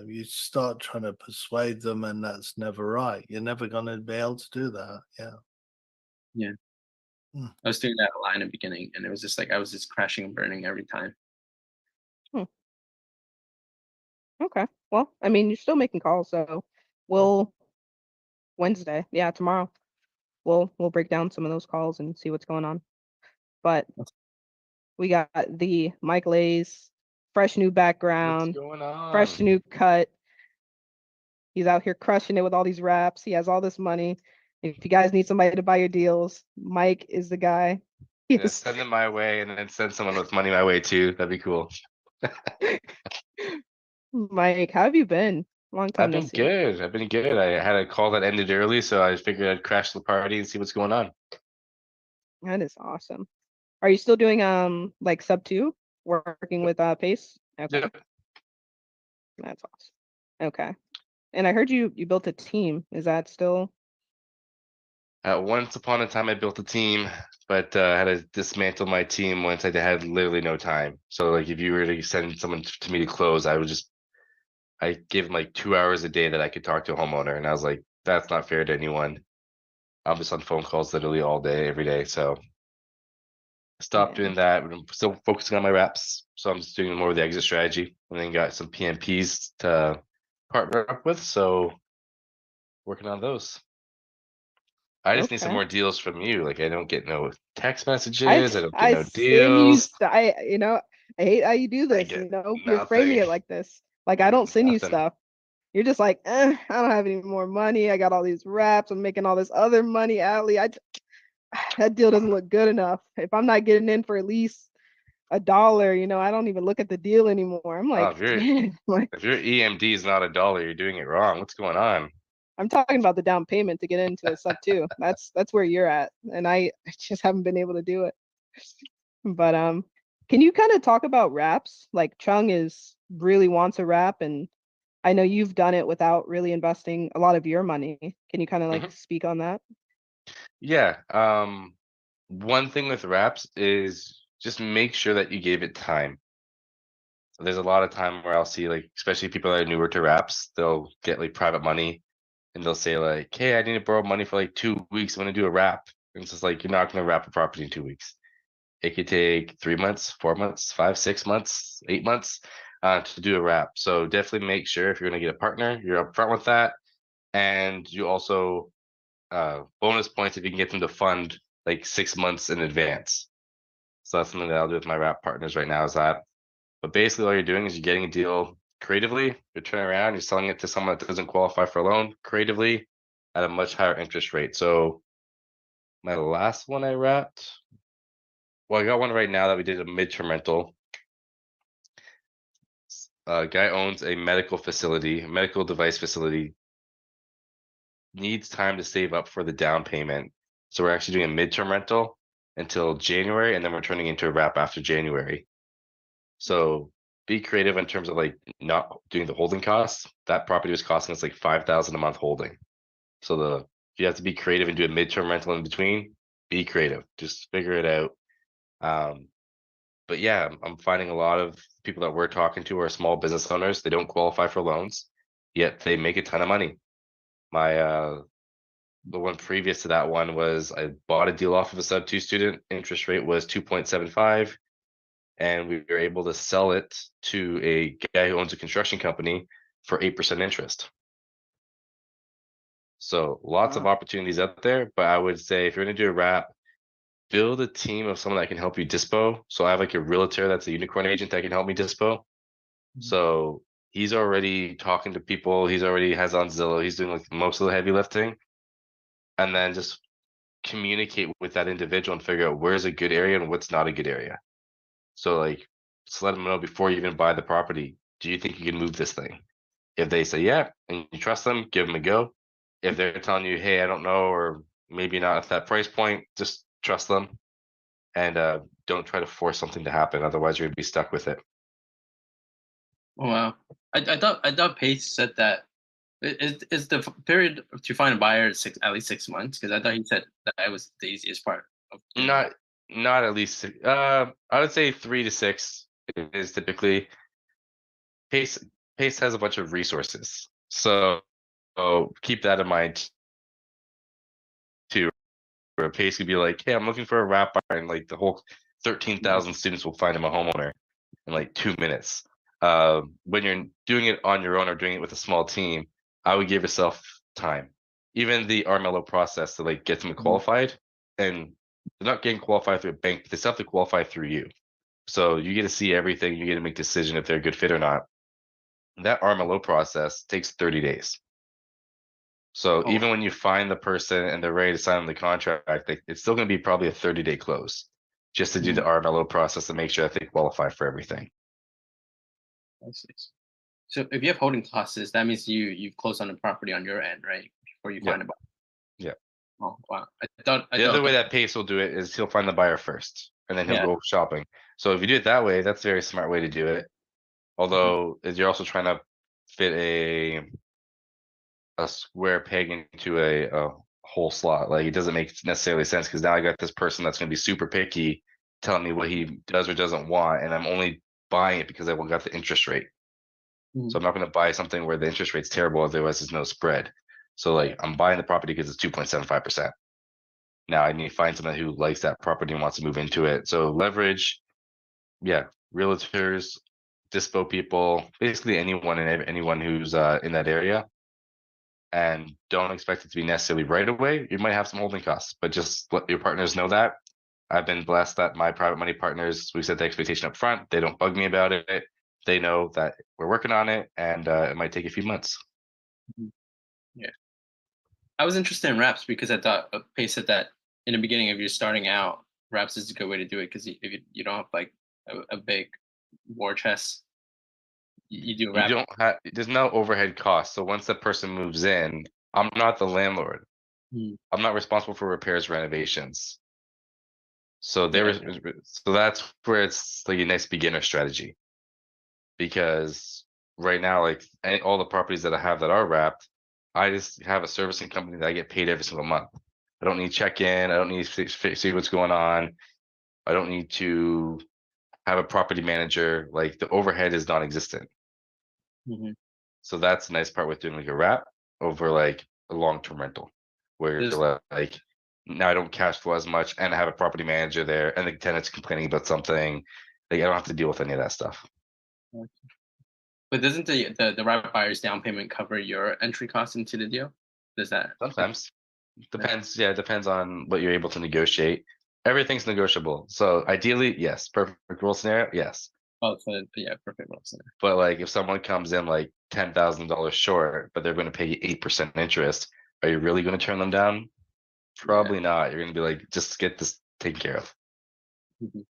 you start trying to persuade them, and that's never right. You're never going to be able to do that. Yeah. Yeah. Hmm. I was doing that a lot in the beginning, and it was just like I was just crashing and burning every time. Okay. Well, I mean, you're still making calls, so we'll Wednesday, yeah, tomorrow. We'll break down some of those calls and see what's going on. But we got the Michael Leys, fresh new What's background, going fresh on? new cut. He's out here crushing it with all these raps. He has all this money. If you guys need somebody to buy your deals, Mike is the guy. Yeah, Yes. send them my way and then send someone with money my way too. That'd be cool. Mike, how have you been? Long time I've no been see. good. I've been good. I had a call that ended early, so I figured I'd crash the party and see what's going on. That is awesome. Are you still doing like sub two, working with Pace? Okay, Yep. that's awesome. Okay. And I heard you built a team. Is that still? Once upon a time, I built a team, but I had to dismantle my team once I had literally no time. So, like, if you were to send someone to me to close, I gave them like 2 hours a day that I could talk to a homeowner, and I was like, that's not fair to anyone. I'm just on phone calls literally all day, every day. So stopped Yeah. doing that. I'm still focusing on my reps. So I'm just doing more of the exit strategy and then got some PMPs to partner up with. So working on those. I just need some Okay. more deals from you. Like I don't get no text I messages. I don't get I no send you deals. stuff. I hate how you do I this. get You're framing nothing. it like this. Like I I get don't send you nothing. stuff. You're just like, I don't have any more money. I got all these raps. I'm making all this other money, Allie. That deal doesn't look good enough. If I'm not getting in for at least $1, I don't even look at the deal anymore. I'm Oh, like, man, like if your EMD is not $1, you're doing it wrong. What's going on? I'm talking about the down payment to get into a sub two. That's where you're at, and I just haven't been able to do it. But can you kind of talk about raps? Like Chung is really wants a rap, and I know you've done it without really investing a lot of your money. Can you kind of like Mhm. speak on that? Yeah. One thing with wraps is just make sure that you gave it time. There's a lot of time where I'll see, like, especially people that are newer to wraps, they'll get like private money and they'll say like, hey, I need to borrow money for like 2 weeks. I'm gonna do a wrap. And it's just like, you're not gonna wrap a property in 2 weeks. It could take 3 months, 4 months, 5, 6 months, 8 months to do a wrap. So definitely make sure if you're gonna get a partner, you're upfront with that. And you also bonus points if you can get them to fund like 6 months in advance. So that's something that I'll do with my wrap partners right now is that. But basically all you're doing is you're getting a deal creatively, you're turning around, you're selling it to someone that doesn't qualify for a loan creatively at a much higher interest rate. So my last one I wrapped, well, I got one right now that we did a midterm rental. A guy owns a medical facility, a medical device facility, needs time to save up for the down payment. So we're actually doing a midterm rental until January, and then we're turning into a wrap after January. So be creative in terms of like not doing the holding costs. That property was costing us like $5,000 a month holding. So if you have to be creative and do a midterm rental in between, be creative. Just figure it out. But yeah, I'm finding a lot of people that we're talking to are small business owners. They don't qualify for loans, yet they make a ton of money. The one previous to that one was I bought a deal off of a sub 2 student. Interest rate was 2.75. And we were able to sell it to a guy who owns a construction company for 8% interest. So lots of opportunities out there, but I would say if you're gonna do a wrap, build a team of someone that can help you dispo. So I have like a realtor that's a unicorn agent that can help me dispo. So he's already talking to people, he's already has on Zillow, he's doing like most of the heavy lifting. And then just communicate with that individual and figure out where's a good area and what's not a good area. So like, just let them know before you even buy the property, do you think you can move this thing? If they say yeah, and you trust them, give them a go. If they're telling you, hey, I don't know, or maybe not at that price point, just trust them and don't try to force something to happen. Otherwise, you're gonna be stuck with it. Oh, wow. I thought Pace said that is the period to find a buyer at least 6 months, because I thought he said that was the easiest part of doing it. Not at least I would say 3 to 6 is typically. Pace has a bunch of resources, so keep that in mind too. Where Pace could be like, hey, I'm looking for a wrap buyer, and like the whole 13,000 students will find him a homeowner in like 2 minutes. When you're doing it on your own or doing it with a small team, I would give yourself time. Even the RMLO process to like get them qualified, and they're not getting qualified through a bank, but they still have to qualify through you. So you get to see everything, you get to make a decision if they're a good fit or not. That RMLO process takes 30 days. So even when you find the person and they're ready to sign the contract, it's still going to be probably a 30-day close just to do the RMLO process to make sure that they qualify for everything. I see. So if you have holding costs, that means you've closed on the property on your end, right? Before you find a buyer. Yeah. Oh, wow. The other way that Pace will do it is he'll find the buyer first and then he'll go shopping. So if you do it that way, that's a very smart way to do it. Although you're also trying to fit a square peg into a whole slot. Like it doesn't make necessarily sense because now I got this person that's going to be super picky telling me what he does or doesn't want, and I'm only buying it because I got the interest rate. So I'm not going to buy something where the interest rate's terrible, otherwise there's no spread. So like I'm buying the property because it's 2.75%. Now I need to find someone who likes that property and wants to move into it. So leverage, realtors, dispo people, basically anyone who's in that area. And don't expect it to be necessarily right away. You might have some holding costs, but just let your partners know that. I've been blessed that my private money partners, we set the expectation up front. They don't bug me about it. They know that we're working on it, and it might take a few months. Yeah. I was interested in wraps because I thought Pace said that in the beginning, if you're starting out, wraps is a good way to do it because if you don't have like a big war chest, you do wrap. You don't have, there's no overhead cost. So once the person moves in, I'm not the landlord. I'm not responsible for repairs, renovations. So so that's where it's like a nice beginner strategy. Because right now, like all the properties that I have that are wrapped, I just have a servicing company that I get paid every single month. I don't need check-in. I don't need to see what's going on. I don't need to have a property manager. Like the overhead is non-existent. Mhm. So that's the nice part with doing like a wrap over like a long-term rental, where There's- you're like now I don't cash flow as much, and I have a property manager there, and the tenant's complaining about something. Like I don't have to deal with any of that stuff. But doesn't the wrap buyer's down payment cover your entry cost into the deal? Does that? Sometimes depends. Yeah, it depends on what you're able to negotiate. Everything's negotiable. So ideally, yes. Perfect world scenario, yes. Oh, so yeah, perfect. Well said. But like if someone comes in like $10,000 short, but they're going to pay you 8% interest, are you really going to turn them down? Probably not. You're going to be like, just get this taken care of. Mhm.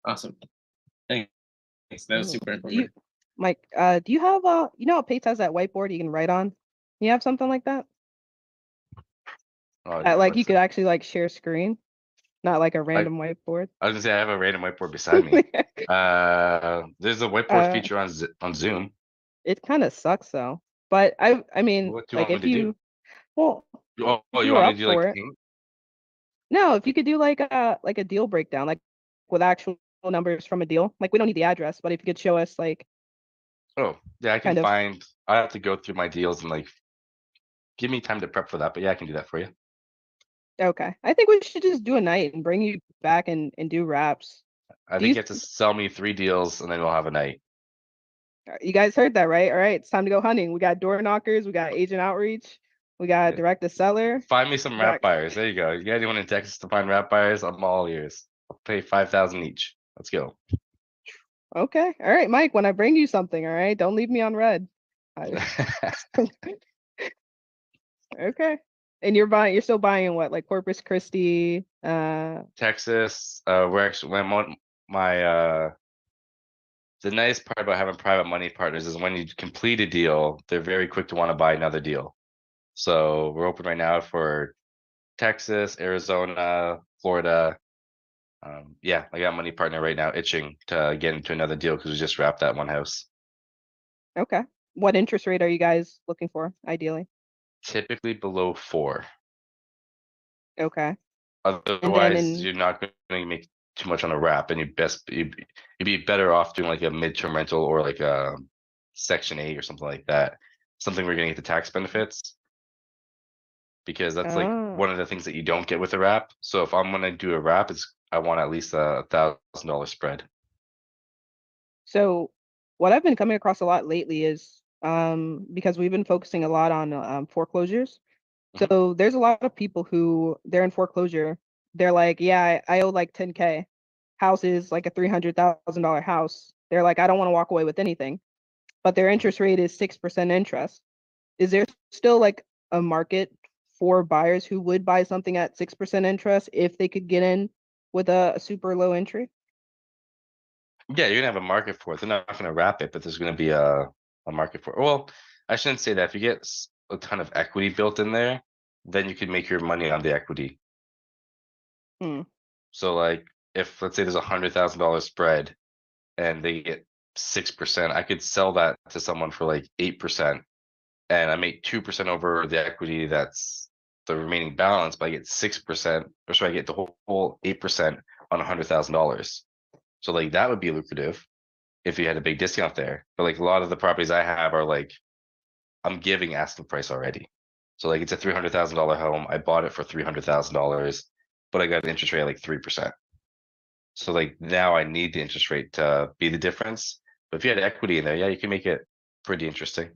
Awesome. Thanks. That was super Do informative. you, Mike, do you have you know how Pace has that whiteboard you can write on? You have something like that? Oh, Like you what's could it? actually like share screen, not like a random whiteboard. I was gonna say I have a random whiteboard beside me. There's a whiteboard feature on Zoom. It kind of sucks though. But I mean, What do you like want me if to do? well, Oh, if you you were want me up to do for like it, paint? no, if you could do like a deal breakdown, like with actual numbers from a deal, like we don't need the address, but if you could show us like Oh, yeah, I can kind of find. I have to go through my deals and like give me time to prep for that. But yeah, I can do that for you. okay. I think we should just do a night and bring you back and do wraps. I Do think you you have to sell me 3 deals and then we'll have a night. you guys heard that, right? All right, it's time to go hunting. We got door knockers, we got agent outreach, we got Yeah. direct to seller. Find me some we wrap got- buyers. There you go. You got anyone in Texas to find wrap buyers? I'm all ears. I'll pay 5,000 each. Let's go. Okay. All right, Mike, when I bring you something, all right, don't leave me on red. I- Okay. And you're still buying what, like Corpus Christi? Texas, we're actually my the nice part about having private money partners is when you complete a deal, they're very quick to want to buy another deal. So we're open right now for Texas, Arizona, Florida. Yeah, I got a money partner right now itching to get into another deal because we just wrapped that one house. Okay. What interest rate are you guys looking for, ideally? Typically below 4. Okay. Otherwise, in you're not going to make too much on a wrap, and you'd be better off doing like a midterm rental or like a Section 8 or something like that. Something we're going to get the tax benefits because that's like Oh. one of the things that you don't get with a wrap. So if I'm going to do a wrap, I want at least $1,000 spread. So what I've been coming across a lot lately is because we've been focusing a lot on foreclosures. Mhm. So there's a lot of people who they're in foreclosure. They're like, yeah, I owe like 10K. House is like a $300,000 house. They're like, I don't want to walk away with anything, but their interest rate is 6% interest. Is there still like a market for buyers who would buy something at 6% interest if they could get in with a super low entry? Yeah, you're gonna have a market for it. They're not gonna wrap it, but there's gonna be a market for it. Well, I shouldn't say that. If you get a ton of equity built in there, then you can make your money on the equity. Hmm. So like if let's say there's $100,000 spread and they get 6%, I could sell that to someone for like 8%, and I make 2% over the equity that's the remaining balance, but I get 6%, or should I get the whole 8% on $100,000? So like that would be lucrative if you had a big discount there. But like a lot of the properties I have are like I'm giving asking price already. So like it's a $300,000 home. I bought it for $300,000, but I got an interest rate of like 3%. So like now I need the interest rate to be the difference. But if you had equity in there, yeah, you can make it pretty interesting.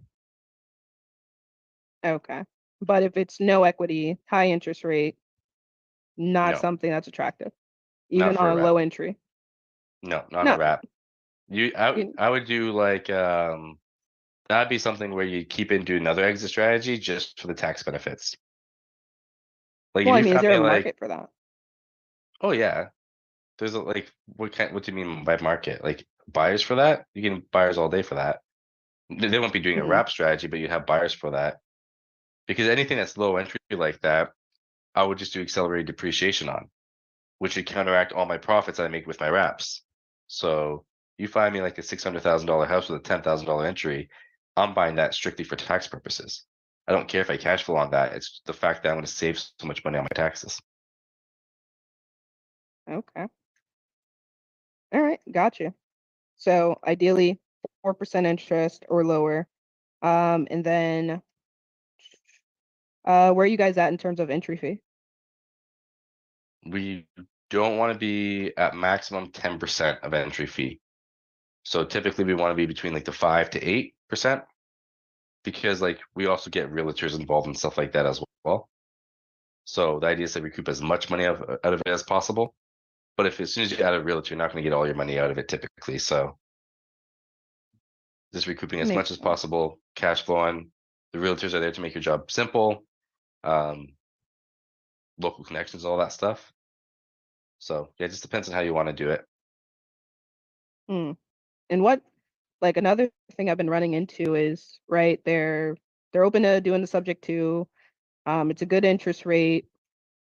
Okay. But if it's no equity, high interest rate, not No, something that's attractive, not even for on a a wrap. low entry. No, not a No. wrap. you- I would do like that'd be something where you keep into another exit strategy just for the tax benefits. Like if Well, I you mean, is found there me a like, market for that? oh yeah, there's a, like what do you mean by market? Like buyers for that? You can buyers all day for that. They won't be doing a Hmm. wrap strategy, but you'd have buyers for that. Because anything that's low entry like that, I would just do accelerated depreciation on, which would counteract all my profits I make with my wraps. So you find me like a $600,000 house with a $10,000 entry, I'm buying that strictly for tax purposes. I don't care if I cash flow on that. It's the fact that I'm going to save so much money on my taxes. Okay. All right, gotcha. So ideally 4% interest or lower. And then where are you guys at in terms of entry fee? We don't want to be at maximum 10% of entry fee. So typically we want to be between like the 5 to 8%, because like we also get realtors involved and stuff like that as well. So the idea is to recoup as much money out of it as possible. But if as soon as you add a realtor, you're not going to get all your money out of it typically. So just recouping as much Makes as sense. possible, cash flowing. The realtors are there to make your job simple. Local connections, all that stuff. So yeah, it just depends on how you want to do it. Hmm. And what, like another thing I've been running into is, right, they're open to doing the subject to, it's a good interest rate.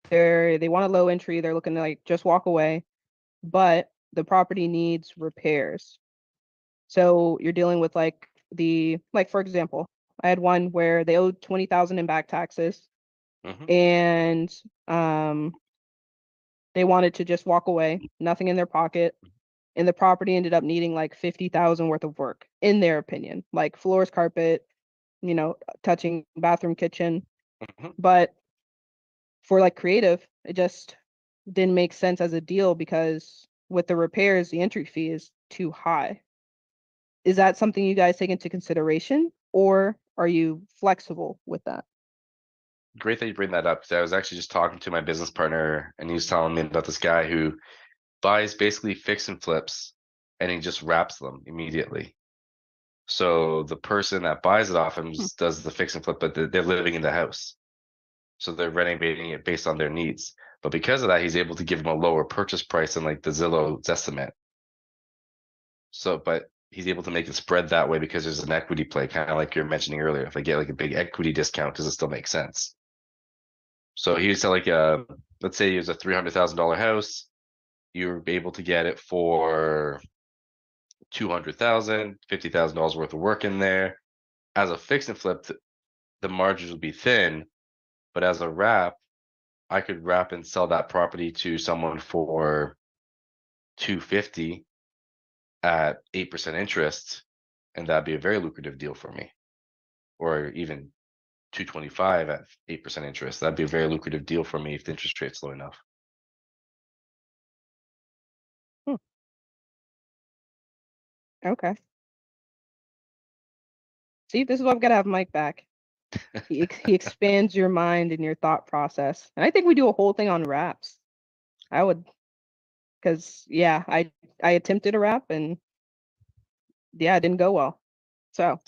They want a low entry, they're looking to like just walk away, but the property needs repairs. So you're dealing with like for example, I had one where they owed 20,000 in back taxes Mhm. and they wanted to just walk away, nothing in their pocket. And the property ended up needing like 50,000 worth of work, in their opinion, like floors, carpet, touching bathroom, kitchen. Mhm. But for like creative, it just didn't make sense as a deal because with the repairs, the entry fee is too high. Is that something you guys take into consideration, or are you flexible with that? Great that you bring that up, because I was actually just talking to my business partner and he was telling me about this guy who buys basically fix and flips and he just wraps them immediately. So the person that buys it off him Hmm. does the fix and flip, but they're living in the house. So they're renovating it based on their needs. But because of that, he's able to give them a lower purchase price than like the Zillow's estimate. So, but he's able to make it spread that way because there's an equity play, kind of like you're mentioning earlier. If I get like a big equity discount, does it still make sense? So he was like, let's say it was a $300,000 house, you're able to get it for 200,000, $50,000 worth of work in there. As a fix and flip, the margins would be thin, but as a wrap, I could wrap and sell that property to someone for 250 at 8% interest, and that'd be a very lucrative deal for me. Or even 225 at 8% interest. That'd be a very lucrative deal for me if the interest rate's low enough. Hmm. Okay. See, this is why I've got to have Mike back. He expands your mind and your thought process. And I think we do a whole thing on wraps. I would, because yeah, I attempted a wrap and yeah, it didn't go well. So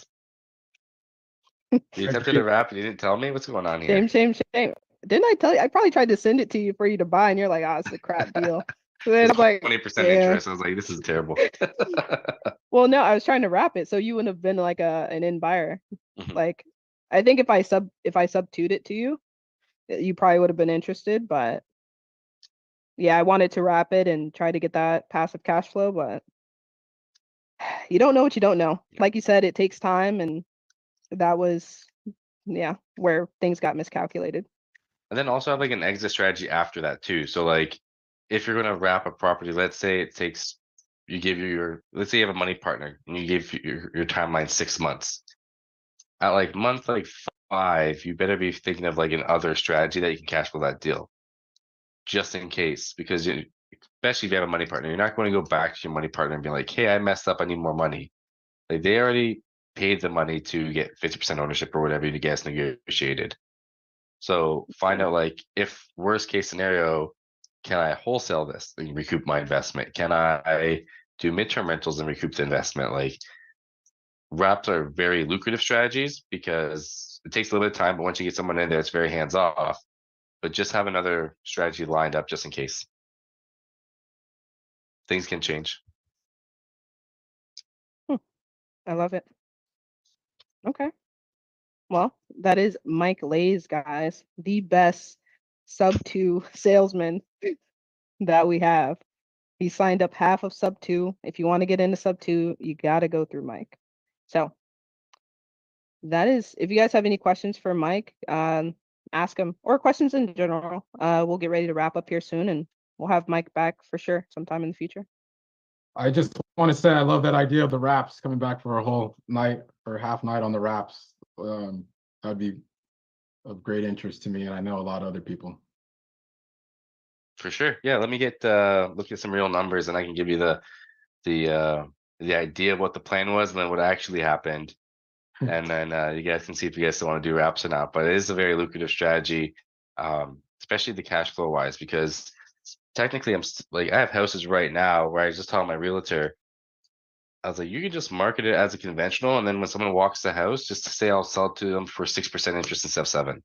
You attempted a wrap and you didn't tell me what's going on here. shame. Didn't I tell you? I probably tried to send it to you for you to buy, and you're like, "Ah, it's a crap deal." So then It's it's like, 20% yeah. interest. I was like, this is terrible. Well, no, I was trying to wrap it, so you wouldn't have been like an in buyer. Mhm. Like, I think if I subtued it to you, you probably would have been interested. But yeah, I wanted to wrap it and try to get that passive cash flow, but you don't know what you don't know. Like you said, it takes time, and that was where things got miscalculated. And then also have like an exit strategy after that too. So like if you're gonna wrap a property, let's say it takes let's say you have a money partner and you give your timeline 6 months. At like month like 5, you better be thinking of like an other strategy that you can cash flow that deal. Just in case, because especially if you have a money partner, you're not going to go back to your money partner and be like, hey, I messed up, I need more money. Like they already paid the money to get 50% ownership or whatever you guys negotiated. So find True. out like if worst case scenario, can I wholesale this and recoup my investment? Can I do midterm rentals and recoup the investment? Like wraps are very lucrative strategies because it takes a little bit of time, but once you get someone in there, it's very hands off. But just have another strategy lined up just in case. Things can change. I love it. Okay. Well, that is Mike Leys, guys, the best sub 2 salesman that we have. He signed up half of sub 2. If you want to get into sub 2, you got to go through Mike. So that is, if you guys have any questions for Mike, ask him, or questions in general. We'll get ready to wrap up here soon, and we'll have Mike back for sure sometime in the future. I just want to say I love that idea of the wraps coming back for a whole night or half night on the wraps. That'd be of great interest to me, and I know a lot of other people. For sure. Yeah, let me get look at some real numbers, and I can give you the idea of what the plan was and then what actually happened. And then you guys can see if you guys still want to do wraps or not. But it is a very lucrative strategy, especially the cash flow wise, because technically like I have houses right now where I just told my realtor, I was like, you can just market it as a conventional, and then when someone walks the house, just to say I'll sell it to them for 6% interest instead of 7.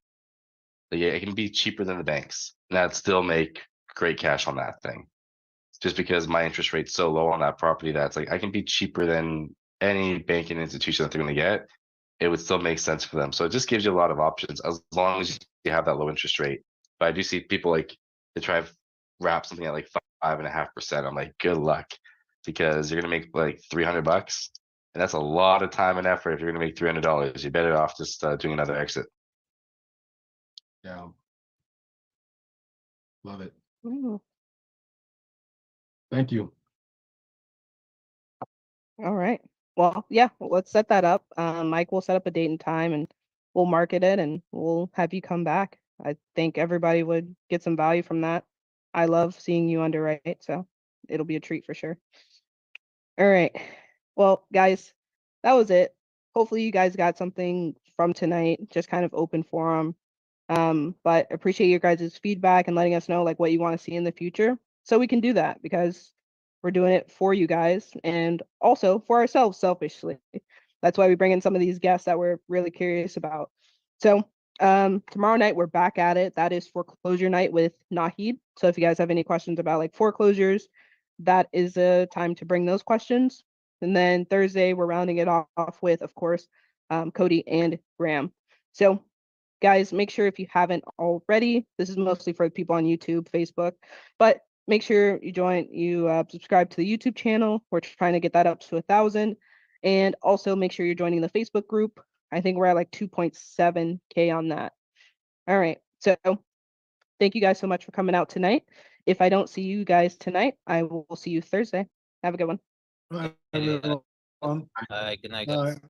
Like, it can be cheaper than the banks, and I'd still make great cash on that thing. Just because my interest rate's so low on that property, that's like I can be cheaper than any banking institution that they're going to get. It would still make sense for them. So it just gives you a lot of options as long as you have that low interest rate. But I do see people like to try to wrap something at like 5.5%. I'm like, good luck, because you're gonna make like $300, and that's a lot of time and effort. If you're gonna make $300, you're better off just doing another exit. Yeah. Love it. Ooh, Thank you. all right. Well, yeah, let's set that up. Mike will set up a date and time, and we'll market it, and we'll have you come back. I think everybody would get some value from that. I love seeing you underwrite, so it'll be a treat for sure. All right. Well, guys, that was it. Hopefully you guys got something from tonight, just kind of open forum. But appreciate your guys' feedback and letting us know like what you want to see in the future. So we can do that, because we're doing it for you guys and also for ourselves selfishly. That's why we bring in some of these guests that we're really curious about. So tomorrow night we're back at it. That is foreclosure night with Nahid. So if you guys have any questions about like foreclosures, that is a time to bring those questions. And then Thursday we're rounding it off with, of course, Cody and Graham. So guys, make sure if you haven't already, this is mostly for people on YouTube, Facebook, but make sure you subscribe to the YouTube channel. We're trying to get that up to 1,000. And also make sure you're joining the Facebook group. I think we're at like 2.7K on that. All right. So thank you guys so much for coming out tonight. If I don't see you guys tonight, I will see you Thursday. Have a good one. Right, everyone. Good night, Bye. guys.